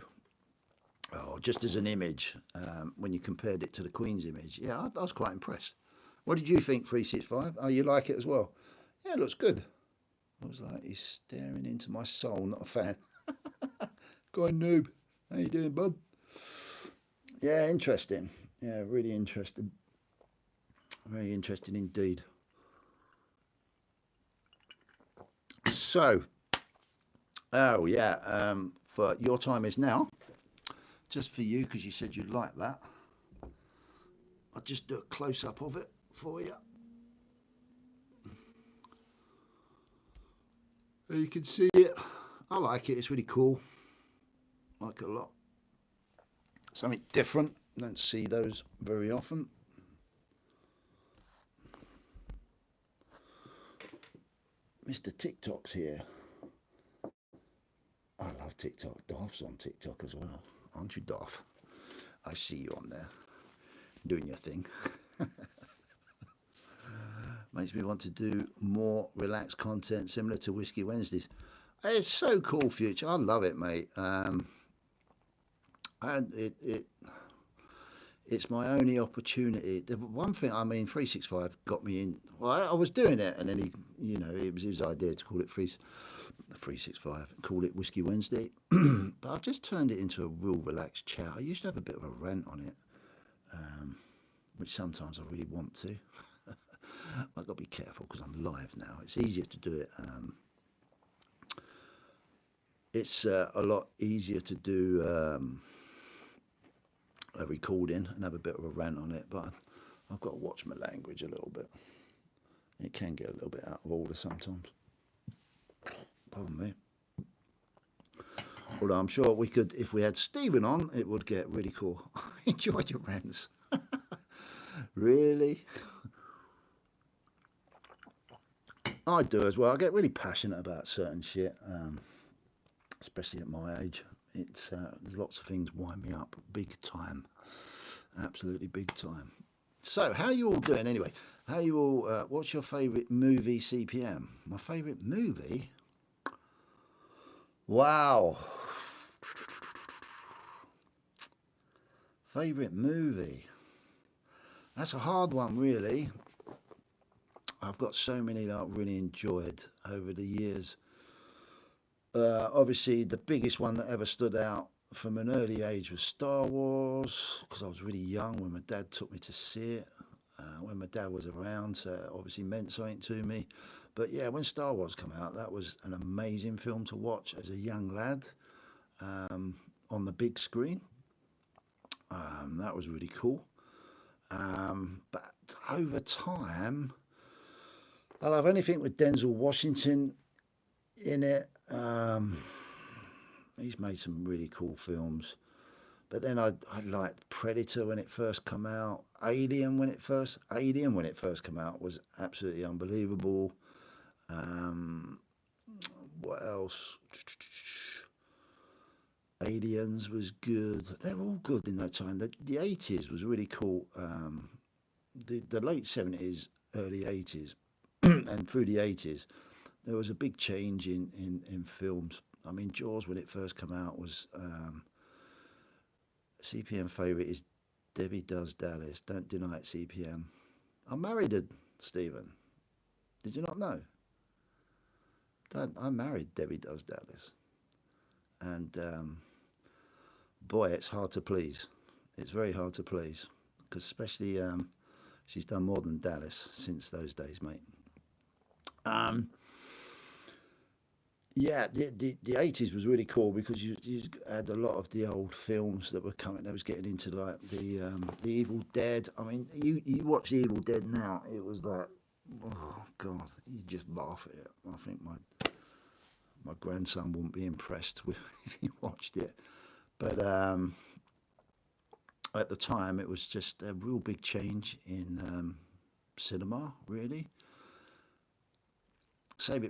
or just as an image. When you compared it to the Queen's image, yeah, I was quite impressed. What did you think, 365? Oh, you like it as well? Yeah, it looks good. I was like, he's staring into my soul, not a fan. Go on, noob. How you doing, bud? Yeah, interesting. Yeah, really interesting. Very interesting indeed. So, oh yeah, for your time is now. Just for you, because you said you'd like that. I'll just do a close-up of it for you. You can see it. I like it. It's really cool. I like it a lot. Something different. Don't see those very often. Mr. TikTok's here. I love TikTok. Darth's on TikTok as well. Aren't you, Darth? I see you on there doing your thing. Makes me want to do more relaxed content similar to Whiskey Wednesdays. It's so cool, Future. I love it, mate. And it's my only opportunity. The one thing, I mean, 365 got me in. Well, I was doing it, and then it was his idea to call it 365, call it Whiskey Wednesday. But I've just turned it into a real relaxed chat. I used to have a bit of a rant on it, which sometimes I really want to. I've got to be careful because I'm live now. It's easier to do it. It's a lot easier to do a recording and have a bit of a rant on it, but I've got to watch my language a little bit. It can get a little bit out of order sometimes. Pardon me. Although I'm sure we could, if we had Stephen on, it would get really cool. I enjoyed your rants. Really? I do as well. I get really passionate about certain shit, especially at my age. It's there's lots of things wind me up big time, absolutely big time. So how are you all doing anyway? How are you all? What's your favourite movie, CPM? My favourite movie? Wow. Favourite movie? That's a hard one, really. I've got so many that I've really enjoyed over the years. Obviously, the biggest one that ever stood out from an early age was Star Wars, because I was really young when my dad took me to see it. When my dad was around, so it obviously meant something to me. But yeah, when Star Wars came out, that was an amazing film to watch as a young lad on the big screen. That was really cool. But over time, I love anything with Denzel Washington in it. He's made some really cool films. But then I liked Predator when it first came out. Alien when it first came out was absolutely unbelievable. What else? Aliens was good. They're all good in that time. The 80s was really cool. The late 70s, early 80s, and through the 80s, there was a big change in films. I mean, Jaws when it first came out was CPM favourite is Debbie Does Dallas. Don't deny it, CPM. I married her, Stephen. Did you not know? I married Debbie Does Dallas, and boy, it's hard to please. It's very hard to please, because especially she's done more than Dallas since those days, mate. Yeah, the 80s was really cool because you had a lot of the old films that were coming. They was getting into like the Evil Dead. I mean, you watch the Evil Dead now, it was like, oh God, you just laugh at it. I think my grandson wouldn't be impressed with if he watched it. But at the time, it was just a real big change in cinema, really. Saving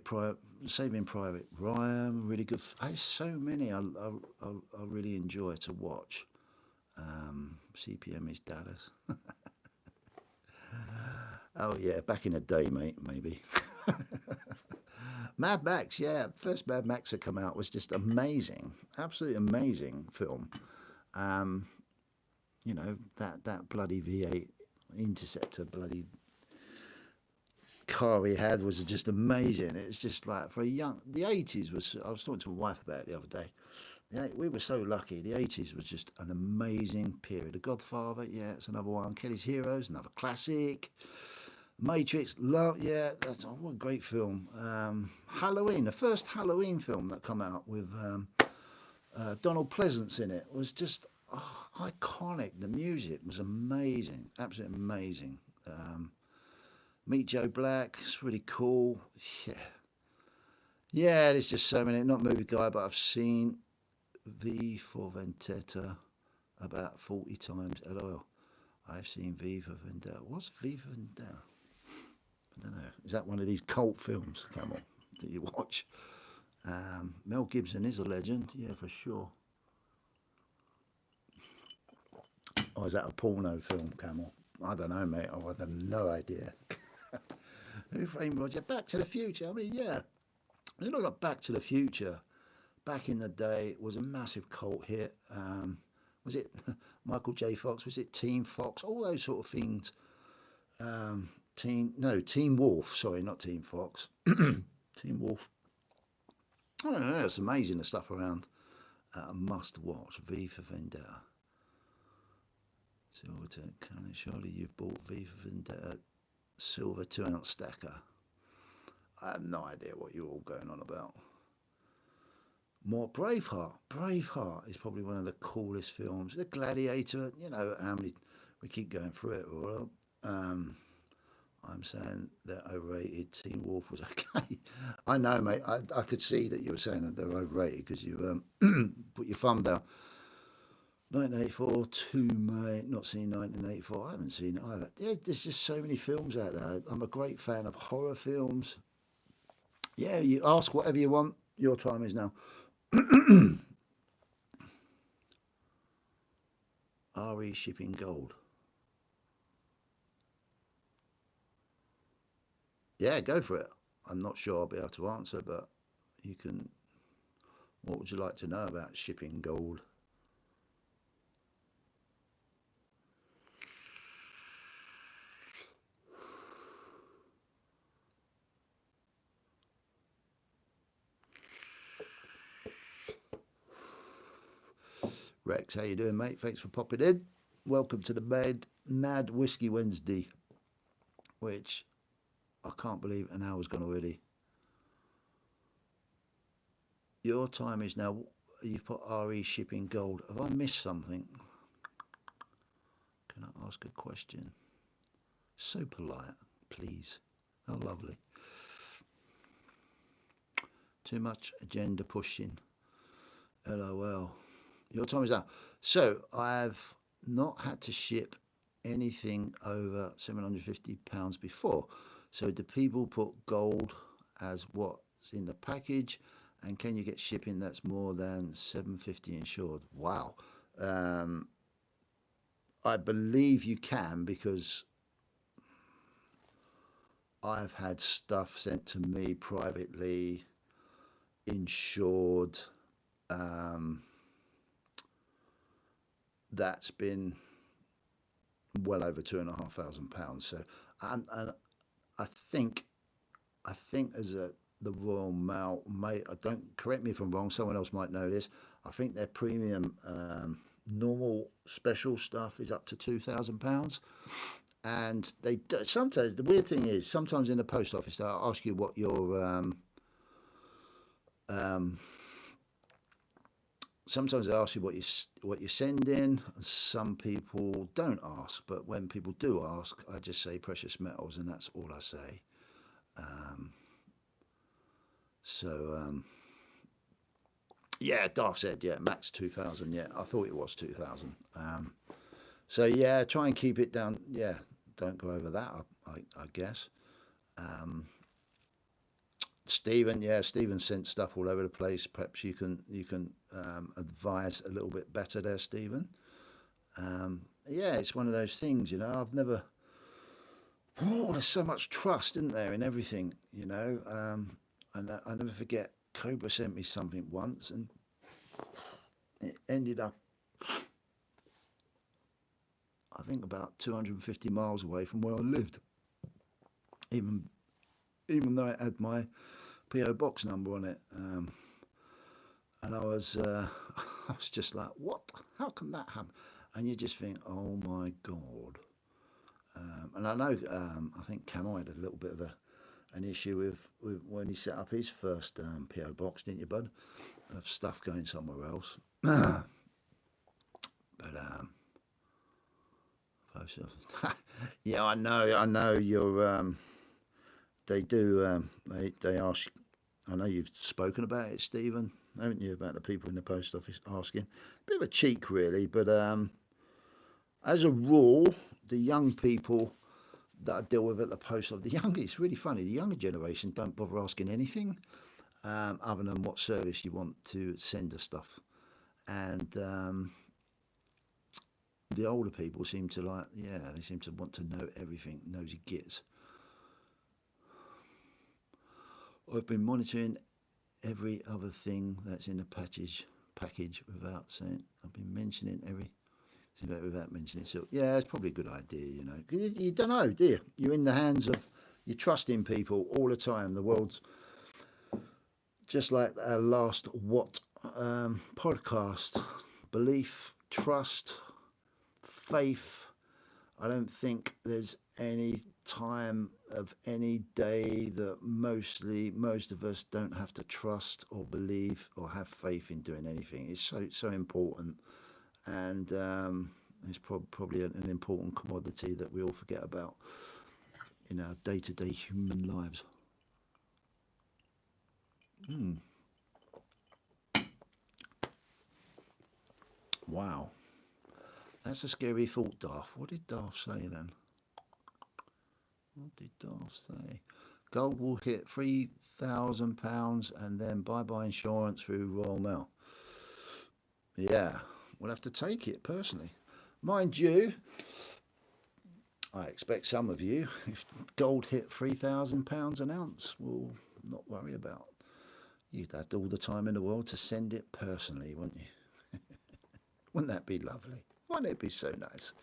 Private Ryan, really good. There's so many I really enjoy to watch. CPM is Dallas. Oh yeah, back in the day, mate, maybe. Mad Max, yeah, first Mad Max that come out was just amazing, absolutely amazing film. You know, that bloody V8 Interceptor bloody car he had was just amazing. It's just like for a young, the 80s was, I was talking to my wife about it the other day. We were so lucky. The 80s was just an amazing period. The Godfather, yeah, it's another one. Kelly's Heroes, another classic. Matrix, love, yeah, that's what a great film. Halloween, the first Halloween film that come out with Donald Pleasance in it was just iconic. The music was amazing, absolutely amazing. Meet Joe Black, it's really cool. Yeah, there's just so many. Not a movie guy, but I've seen V for Vendetta about 40 times. LOL. I've seen V for Vendetta. What's V for Vendetta? I don't know. Is that one of these cult films? Come on. that you watch. Mel Gibson is a legend, yeah, for sure. Or is that a porno film, Camel? I don't know, mate. I have no idea. Who Framed Roger? Back to the Future. I mean, yeah. You look at Back to the Future. Back in the day, it was a massive cult hit. Was it Michael J. Fox? Was it Team Fox? All those sort of things. Team Wolf. Sorry, not Team Fox. Team Wolf. I don't know. It's amazing the stuff around. Must watch V for Vendetta. Silver Cannon. Surely you've bought V for Vendetta silver 2-ounce stacker. I have no idea what you're all going on about. More Braveheart. Braveheart is probably one of the coolest films. The Gladiator, you know, how many, we keep going through it. Well, I'm saying they're overrated. Teen Wolf was okay. I know, mate. I could see that you were saying that they're overrated because you put your thumb down. 1984, mate. Not seen 1984. I haven't seen it either. There's just so many films out there. I'm a great fan of horror films. Yeah, you ask whatever you want. Your time is now. RE Shipping Gold. Yeah, go for it. I'm not sure I'll be able to answer, but you can. What would you like to know about shipping gold? Rex, how you doing, mate? Thanks for popping in. Welcome to the Mad Whiskey Wednesday, which I can't believe an hour's gone already. Your time is now. You've put RE Shipping Gold. Have I missed something? Can I ask a question? So polite, please. How lovely. Too much agenda pushing. LOL. Your time is out. So I've not had to ship anything over £750 before. So do people put gold as what's in the package? And can you get shipping that's more than £750 insured? Wow. I believe you can, because I've had stuff sent to me privately, insured, that's been well over £2,500. So, and I think as the Royal Mail, I don't, correct me if I'm wrong, someone else might know this. I think their premium normal special stuff is up to £2,000. And they do, sometimes, the weird thing is, sometimes in the post office they'll ask you what your sometimes they ask you what you send in, and some people don't ask. But when people do ask, I just say precious metals, and that's all I say. Yeah, Darth said, yeah, max 2,000. Yeah, I thought it was 2,000. So yeah, try and keep it down. Yeah, don't go over that, I guess. Stephen, yeah, Stephen sent stuff all over the place. Perhaps you can advise a little bit better there, Stephen. Yeah, it's one of those things, you know. I've never. Oh, there's so much trust, isn't there, in everything, you know. And I never forget. Cobra sent me something once, and it ended up, I think, about 250 miles away from where I lived. Even though it had my PO box number on it, and I was just like, what? How can that happen? And you just think, oh my god. And I know, I think Camo had a little bit of an issue with when he set up his first PO box, didn't you, bud? Of stuff going somewhere else. But yeah, I know you're. They do. They ask. I know you've spoken about it, Stephen, haven't you? About the people in the post office asking. Bit of a cheek, really, but as a rule, the young people that I deal with at the post of the younger. It's really funny. The younger generation don't bother asking anything other than what service you want to send us stuff, and the older people seem to like, yeah, they seem to want to know everything, nosy gits. I've been monitoring every other thing that's in the package without saying. I've been mentioning every without mentioning it. So yeah, it's probably a good idea, you know. You don't know, do you? You're in the hands of, you're trusting people all the time. The world's just like our last podcast. Belief, trust, faith. I don't think there's any time of any day that most of us don't have to trust or believe or have faith in doing anything. It's so important, and it's probably an important commodity that we all forget about in our day-to-day human lives. Mm. Wow, that's a scary thought, Darth. What did Darth say then? What did Darth say? Gold will hit £3,000 and then bye-bye insurance through Royal Mail. Yeah, we'll have to take it personally. Mind you, I expect some of you, if gold hit £3,000 an ounce, will not worry about. You'd have all the time in the world to send it personally, wouldn't you? Wouldn't that be lovely? Wouldn't it be so nice?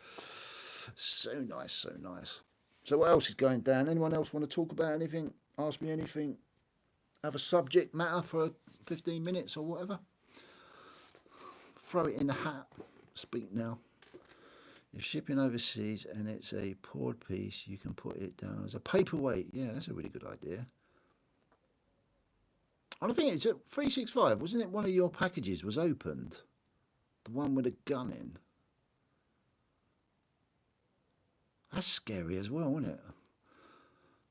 So nice, so nice. So what else is going down? Anyone else want to talk about anything? Ask me anything? Have a subject matter for 15 minutes or whatever? Throw it in the hat. Speak now. If shipping overseas and it's a poured piece, you can put it down as a paperweight. Yeah, that's a really good idea. I think it's at 365. Wasn't it one of your packages was opened? The one with a gun in. That's scary as well, isn't it?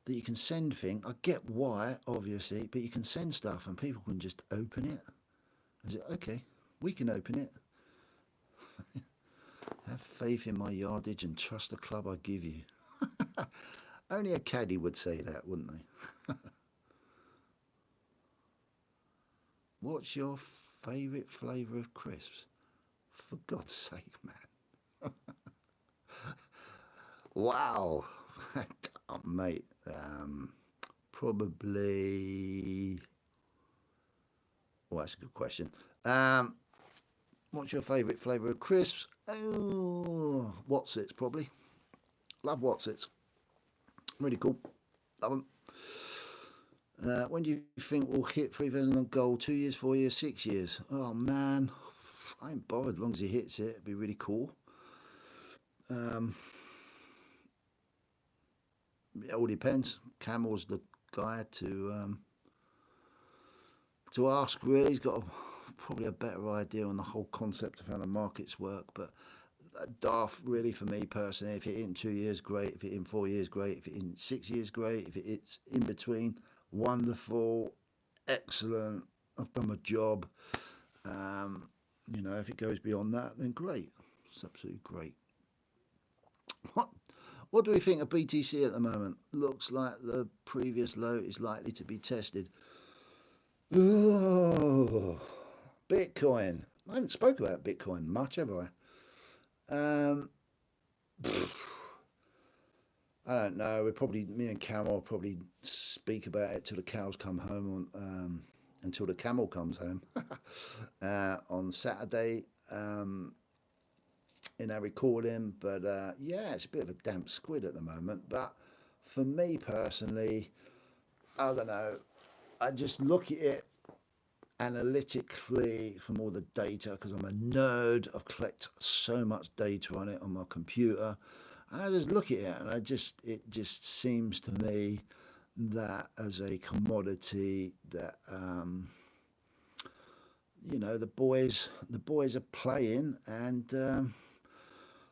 That you can send things. I get why, obviously, but you can send stuff and people can just open it. Is it okay? We can open it. Have faith in my yardage and trust the club I give you. Only a caddy would say that, wouldn't they? What's your favourite flavour of crisps? For God's sake, man. Wow. Oh, mate. Probably. Well, that's a good question. What's your favourite flavour of crisps? Oh, Watsits, probably. Love Watsits. Really cool. Love them. When do you think we'll hit 3,000 on gold? 2 years, 4 years, 6 years? Oh, man. I ain't bothered as long as he hits it. It'd be really cool. It all depends. Camel's the guy to ask, really. He's got probably a better idea on the whole concept of how the markets work. But Darth, really, for me personally, if it in 2 years, great. If it in 4 years, great. If it in 6 years, great. If it's in between, wonderful, excellent. I've done my job. You know, if it goes beyond that, then great. It's absolutely great. What do we think of BTC at the moment? Looks like the previous low is likely to be tested. Oh, Bitcoin. I haven't spoken about Bitcoin much, have I? I don't know. Me and Carol will probably speak about it till the cows come home until the camel comes home on Saturday in our recording. But yeah, it's a bit of a damp squid at the moment. But for me personally, I don't know. I just look at it analytically from all the data because I'm a nerd. I've collected so much data on it on my computer. And I just look at it and it just seems to me that as a commodity that you know the boys are playing, and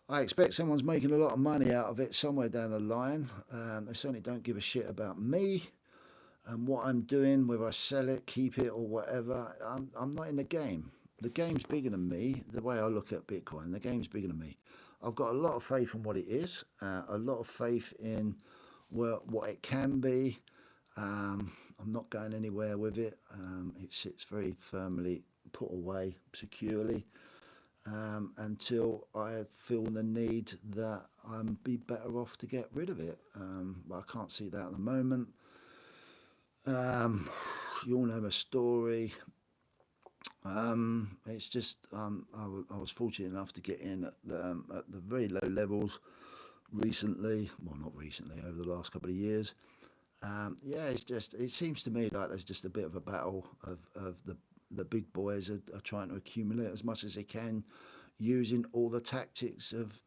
I expect someone's making a lot of money out of it somewhere down the line. They certainly don't give a shit about me and what I'm doing, whether I sell it, keep it, or whatever. I'm not in the game. The game's bigger than me. The way I look at Bitcoin, the game's bigger than me. I've got a lot of faith in what it is, a lot of faith in what it can be. I'm not going anywhere with it. It sits very firmly put away securely until I feel the need that I'm be better off to get rid of it. But I can't see that at the moment. Um, you all know my story. It's just I was fortunate enough to get in at the very low levels recently. Well, not recently, over the last couple of years. Yeah, it seems to me like there's just a bit of a battle of the big boys are trying to accumulate as much as they can, using all the tactics of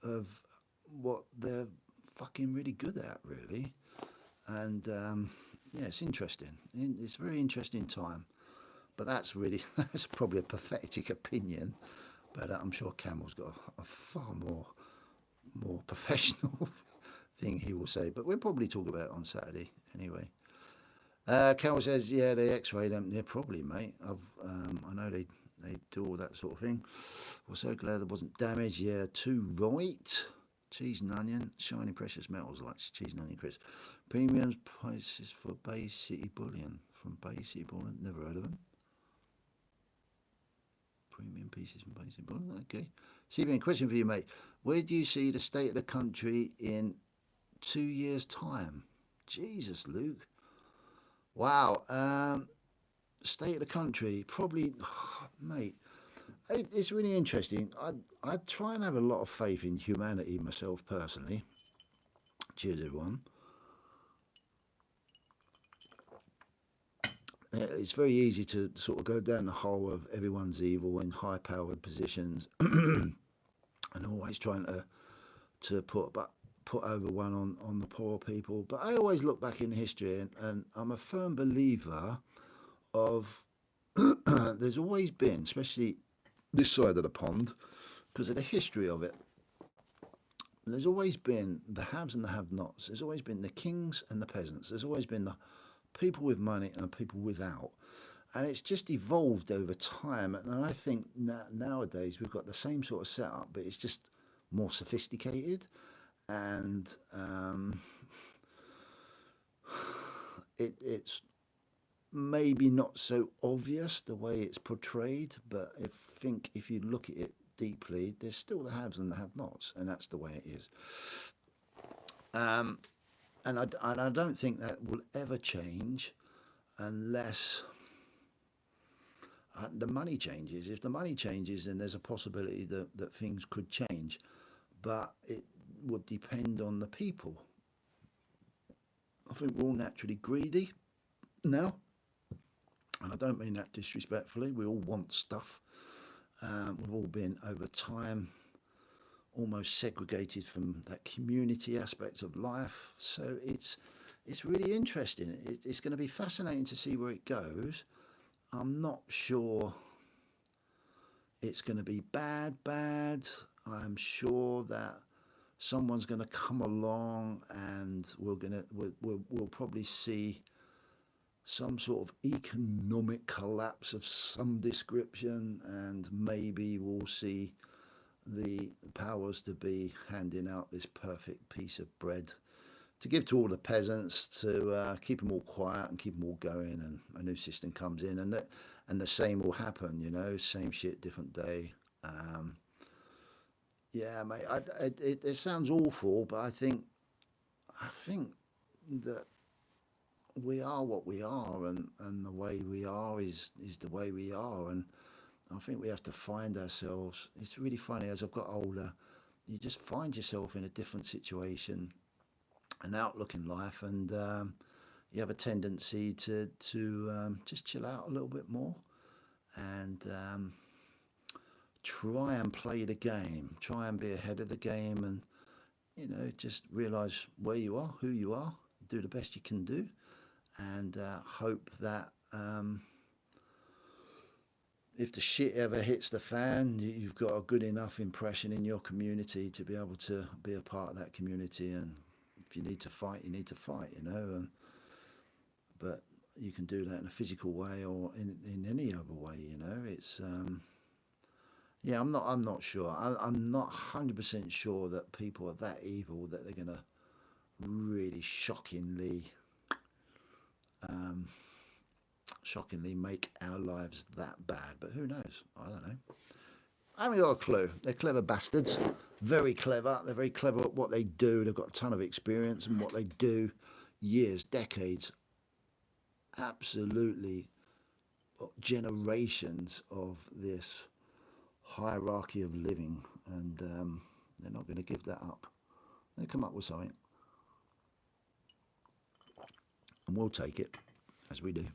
what they're fucking really good at, really. And yeah, it's interesting. It's a very interesting time. But that's really that's probably a pathetic opinion. But I'm sure Camel's got a far more professional thing he will say. But we'll probably talk about it on Saturday anyway. Camel says, yeah, they X-ray them. Yeah, probably, mate. I know they do all that sort of thing. We're so glad there wasn't damage. Yeah, too right. Cheese and onion, shiny precious metals like cheese and onion crisps. Premiums prices for Bay City Bullion from Bay City Bullion. Never heard of them. Premium pieces from Bay City Bullion. Okay. CBN, question for you, mate. Where do you see the state of the country in 2 years' time? Jesus, Luke. Wow. State of the country, probably, mate. It's really interesting. I try and have a lot of faith in humanity myself personally. Cheers, everyone. It's very easy to sort of go down the hole of everyone's evil in high-powered positions, and always trying to put over one on the poor people. But I always look back in history, and I'm a firm believer of there's always been, especially this side of the pond, because of the history of it. There's always been the haves and the have-nots. There's always been the kings and the peasants. There's always been the people with money and people without. And it's just evolved over time. And I think nowadays we've got the same sort of setup, but it's just more sophisticated. And it's maybe not so obvious the way it's portrayed, but if you look at it deeply, there's still the haves and the have-nots, and that's the way it is. And I don't think that will ever change unless the money changes. If the money changes, then there's a possibility that things could change, but it would depend on the people. I think we're all naturally greedy now, and I don't mean that disrespectfully. We all want stuff. We've all been over time almost segregated from that community aspect of life. So it's really interesting. It's going to be fascinating to see where it goes. I'm not sure it's going to be bad. I'm sure that someone's going to come along, and we'll probably see some sort of economic collapse of some description, and maybe we'll see the powers to be handing out this perfect piece of bread to give to all the peasants to keep them all quiet and keep them all going, and a new system comes in, and the same will happen, same shit, different day. Yeah, mate, it sounds awful, but I think that we are what we are, and the way we are is the way we are, and I think we have to find ourselves. It's really funny, as I've got older, you just find yourself in a different situation, an outlook in life, and you have a tendency to just chill out a little bit more, and try and play the game, try and be ahead of the game, and just realise where you are, who you are, do the best you can do, and hope that if the shit ever hits the fan, you've got a good enough impression in your community to be able to be a part of that community. And if you need to fight, you need to fight, but you can do that in a physical way or in any other way, it's Yeah, I'm not sure. I'm not 100% sure that people are that evil that they're gonna really um, shockingly make our lives that bad. But who knows? I don't know. I haven't got a clue. They're clever bastards. Very clever. They're very clever at what they do. They've got a ton of experience in what they do. Years, decades, absolutely generations of this hierarchy of living, and they're not going to give that up. They come up with something, and we'll take it as we do.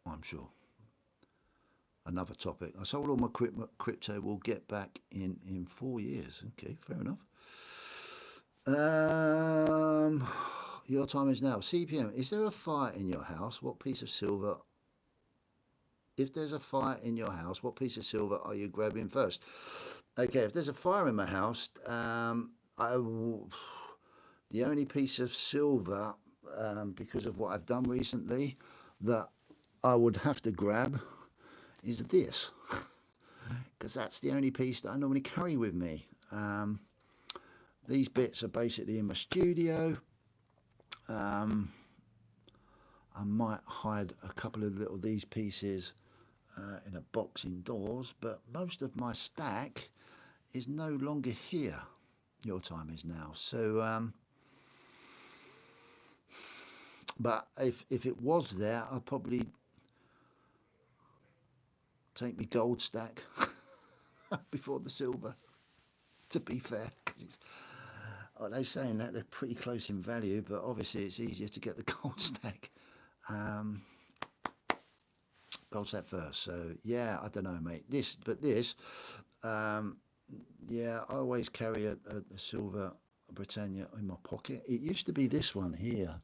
I'm sure. Another topic. I sold all my crypto. We'll get back in 4 years. Okay, fair enough. Um, your time is now. CPM. Is there a fire in your house? What piece of silver? If there's a fire in your house, what piece of silver are you grabbing first? Okay, if there's a fire in my house, the only piece of silver, because of what I've done recently, that I would have to grab is this, because that's the only piece that I normally carry with me. These bits are basically in my studio. I might hide a couple of little these pieces in a box indoors, but most of my stack is no longer here. Your time is now. So, but if it was there, I'd probably take my gold stack before the silver. To be fair, they're saying that they're pretty close in value, but obviously it's easier to get the gold stack. Um, Gold stack first. So yeah, I don't know, mate. This, um, yeah, I always carry a silver Britannia in my pocket. It used to be this one here,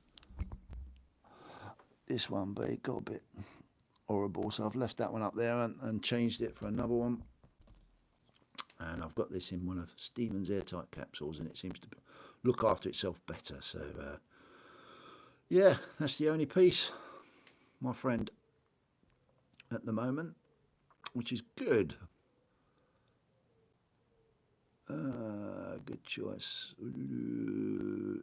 this one, but it got a bit horrible, so I've left that one up there and changed it for another one. And I've got this in one of Stephen's airtight capsules, and it seems to look after itself better. So yeah, that's the only piece, my friend, at the moment, which is good. Good choice.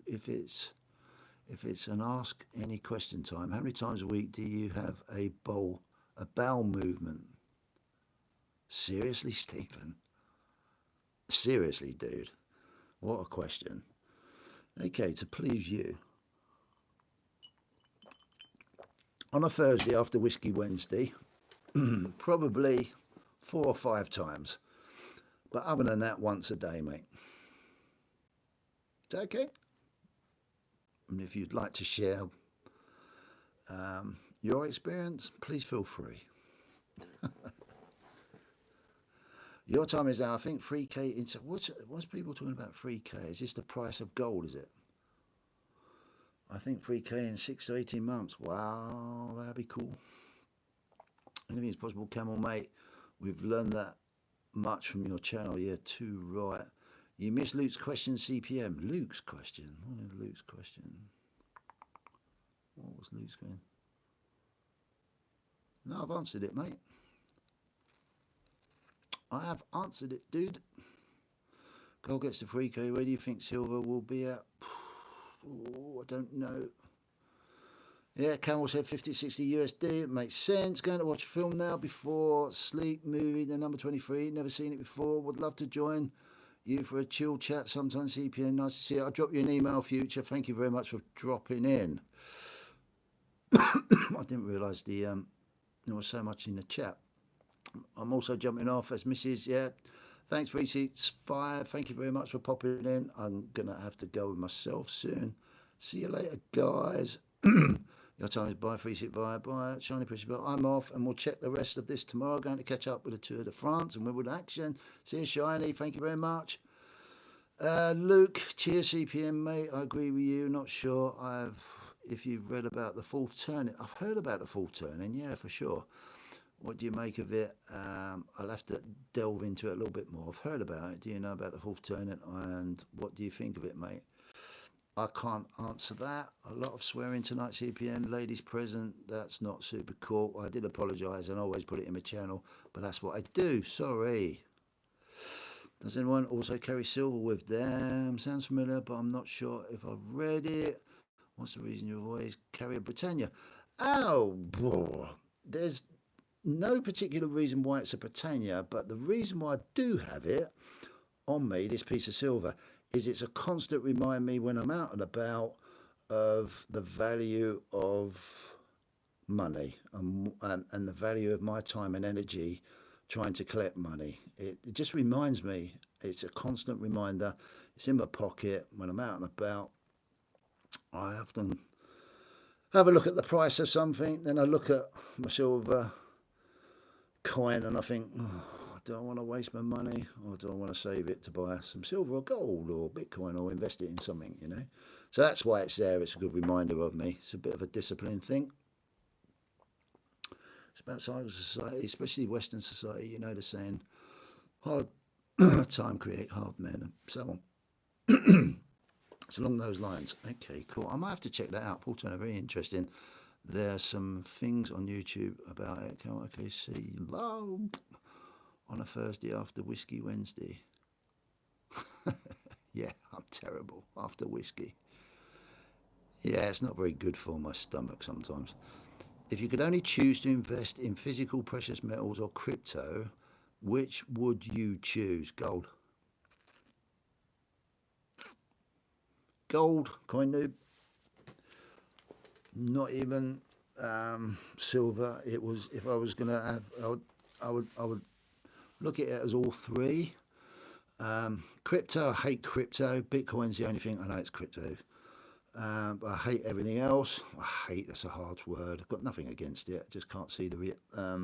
If it's an ask any question time, how many times a week do you have a bowel movement? Seriously, Stephen? Seriously, dude? What a question. Okay, to please you. On a Thursday after Whiskey Wednesday, probably 4 or 5 times. But other than that, once a day, mate. Is that okay? And if you'd like to share your experience, please feel free. Your time is now, I think, 3K. What's people talking about 3K? Is this the price of gold, is it? I think 3K in 6 to 18 months. Wow, that'd be cool. Anything is possible, Camel, mate. We've learned that much from your channel. Yeah, too right. You missed Luke's question, CPM. Luke's question? What is Luke's question? What was Luke's question? No, I've answered it, mate. I have answered it, dude. Gold gets to 3K. Where do you think silver will be at? Oh, I don't know. Yeah, Camel said 50, 60 USD. It makes sense. Going to watch a film now before sleep. Movie, the number 23. Never seen it before. Would love to join you for a chill chat sometime. CPN, nice to see you. I'll drop you an email, future. Thank you very much for dropping in. I didn't realise there was so much in the chat. I'm also jumping off as Mrs. Yeah. Thanks, 365. Thank you very much for popping in. I'm going to have to go with myself soon. See you later, guys. Your time is bye, 365. Bye. Shiny Precious Bell. I'm off, and we'll check the rest of this tomorrow. Going to catch up with the Tour de France and Wimbledon action. See you, Shiny. Thank you very much. Luke, cheers, CPM, mate. I agree with you. Not sure if you've read about the fourth turning. I've heard about the fourth turning, yeah, for sure. What do you make of it? I'll have to delve into it a little bit more. I've heard about it. Do you know about the fourth turning, and what do you think of it, mate? I can't answer that. A lot of swearing tonight, CPN. Ladies present, that's not super cool. I did apologise and always put it in my channel, but that's what I do. Sorry. Does anyone also carry silver with them? Sounds familiar, but I'm not sure if I've read it. What's the reason you always carry a Britannia? Oh, boy. There's no particular reason why it's a Britannia, but the reason why I do have it on me, this piece of silver, is it's a constant remind me when I'm out and about of the value of money and the value of my time and energy trying to collect money. It just reminds me, it's a constant reminder. It's in my pocket when I'm out and about. I often have a look at the price of something, then I look at my silver coin and I think, oh, do I want to waste my money or do I want to save it to buy some silver or gold or Bitcoin or invest it in something, you know? So that's why it's there. It's a good reminder of me. It's a bit of a discipline thing. It's about society, especially Western society, you know the saying, hard time create hard men and so on. It's along those lines. Okay, cool. I might have to check that out. Paul Turner, very interesting. There's some things on YouTube about it. Okay, see, love on a Thursday after Whiskey Wednesday. Yeah, I'm terrible after whiskey. Yeah, it's not very good for my stomach sometimes. If you could only choose to invest in physical precious metals or crypto, which would you choose? Gold. Gold, coin noob. Not even silver. It was, if I was gonna have, I would look at it as all three. Crypto, I hate crypto. Bitcoin's the only thing I know it's crypto. But I hate everything else. I hate, that's a hard word. I've got nothing against it. I just can't see the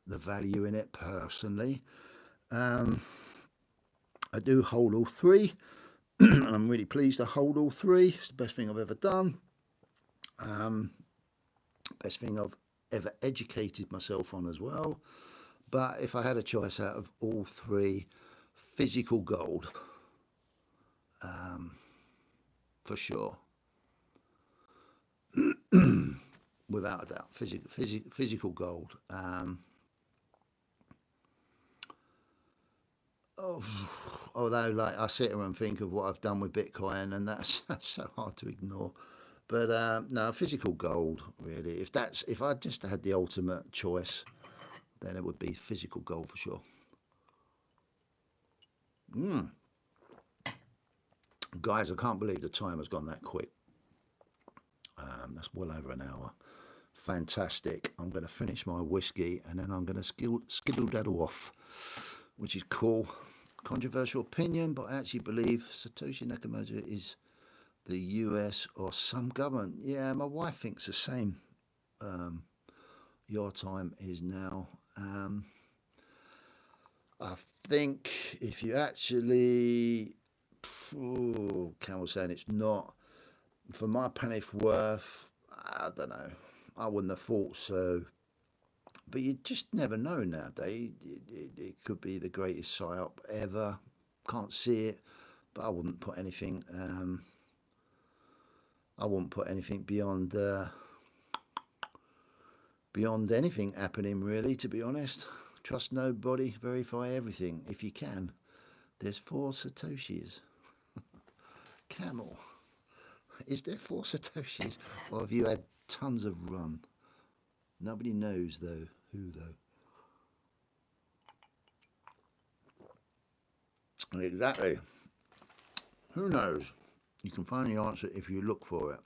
value in it personally. I do hold all three. I'm really pleased to hold all three. It's the best thing I've ever done. Best thing I've ever educated myself on as well. But if I had a choice out of all three, physical gold, for sure. Without a doubt, physical gold. Although, like, I sit here and think of what I've done with Bitcoin, and that's so hard to ignore. But no, physical gold, really. If I just had the ultimate choice, then it would be physical gold for sure. Guys, I can't believe the time has gone that quick. That's well over an hour. Fantastic. I'm going to finish my whiskey and then I'm going to skiddle daddle off, which is cool. Controversial opinion, but I actually believe Satoshi Nakamoto is the US or some government. Yeah, my wife thinks the same. Your time is now. I think if you actually, Campbell's saying it's not, for my penny's worth, I don't know. I wouldn't have thought so. But you just never know nowadays. It could be the greatest psyop ever. Can't see it, but I wouldn't put anything. I wouldn't put anything beyond anything happening, really. To be honest, trust nobody. Verify everything if you can. There's 4 Satoshis. Camel. Is there 4 Satoshis, or have you had tons of rum? Nobody knows though. Who though? Exactly. Who knows? You can find the answer if you look for it.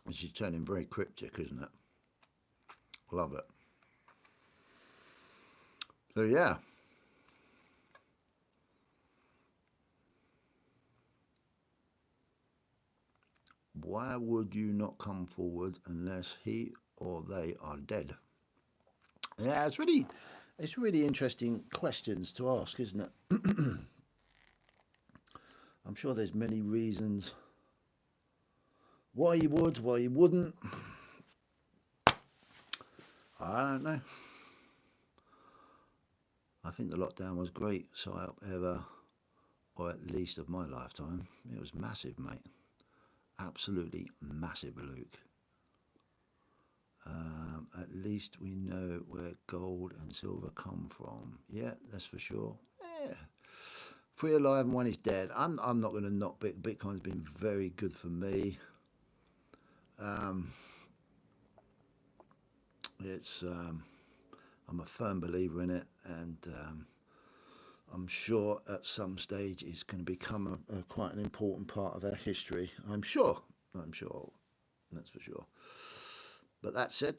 This is turning very cryptic, isn't it? Love it. So yeah. Why would you not come forward unless he or they are dead? Yeah, it's really interesting questions to ask, isn't it? I'm sure there's many reasons why you would, why you wouldn't. I don't know. I think the lockdown was great, psyop ever. or at least of my lifetime. It was massive, mate. Absolutely massive, Luke. At least we know where gold and silver come from. Yeah, that's for sure. Yeah. Three alive and one is dead. I'm not going to knock Bitcoin's been very good for me. It's I'm a firm believer in it, and I'm sure at some stage it's going to become quite an important part of our history. I'm sure. That's for sure. But that said,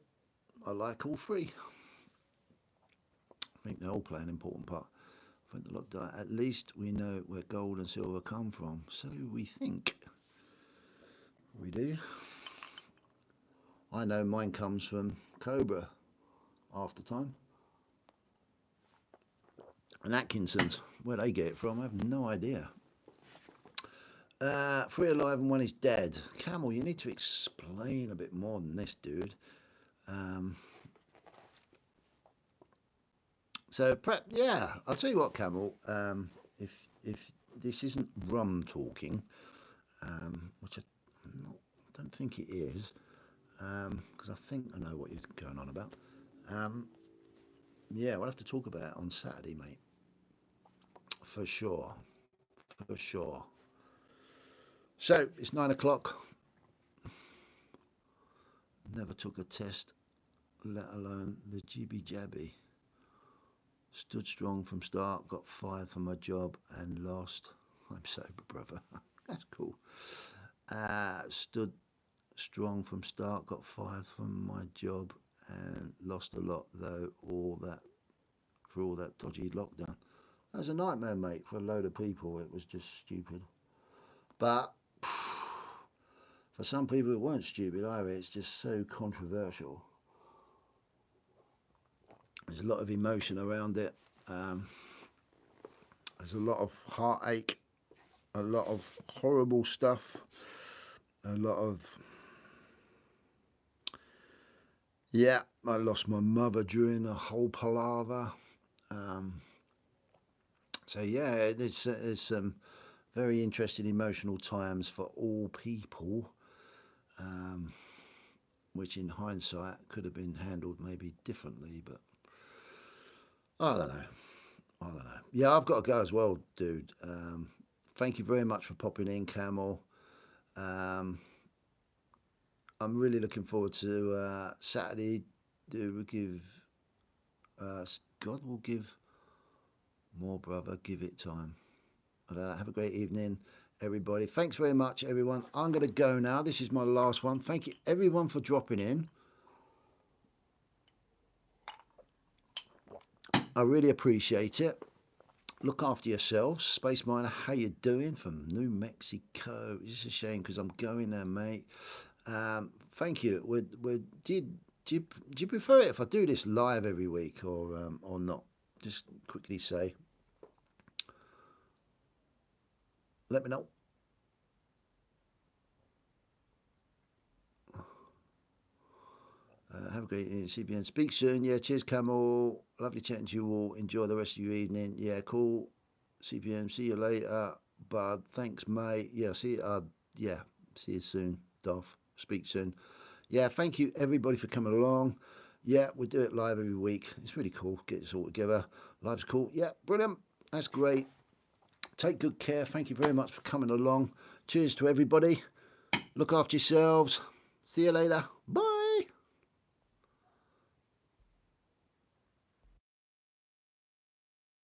I like all three. I think they all play an important part. I think the lockdown, at least we know where gold and silver come from. So we think. We do. I know mine comes from Cobra after time. And Atkinson's, where they get it from, I have no idea. Three alive and one is dead. Camel, you need to explain a bit more than this, dude. So prep, yeah. I'll tell you what, Camel. If this isn't rum talking, which I don't think it is, because I think I know what you're going on about. Yeah, we'll have to talk about it on Saturday, mate. For sure. For sure. So it's 9 o'clock. Never took a test, let alone the jibby jabby. Stood strong from start, got fired from my job and lost. I'm sober, brother. That's cool. Stood strong from start, got fired from my job and lost a lot though. For all that dodgy lockdown. That was a nightmare, mate, for a load of people. It was just stupid. But for some people, it weren't stupid either. It's just so controversial. There's a lot of emotion around it. There's a lot of heartache, a lot of horrible stuff, a lot of... Yeah, I lost my mother during the whole palaver. So yeah, there's some very interesting emotional times for all people, which in hindsight could have been handled maybe differently, but I don't know. Yeah, I've got to go as well, dude. Thank you very much for popping in, Camel. I'm really looking forward to Saturday. God will give more, brother. Give it time. Have a great evening, everybody. Thanks very much, everyone. I'm going to go now. This is my last one. Thank you, everyone, for dropping in. I really appreciate it. Look after yourselves. Space Miner, how you doing? From New Mexico. It's a shame because I'm going there, mate. Thank you. Do you prefer it if I do this live every week or not? Just quickly say. Let me know. Have a great evening, CBN. Speak soon. Yeah, cheers, Camel. Lovely chatting to you all. Enjoy the rest of your evening. Yeah, cool. CPM, see you later. Bud, thanks, mate. Yeah, see you soon, Dolph. Speak soon. Yeah, thank you, everybody, for coming along. Yeah, we do it live every week. It's really cool. Get this all together. Live's cool. Yeah, brilliant. That's great. Take good care. Thank you very much for coming along. Cheers to everybody. Look after yourselves. See you later.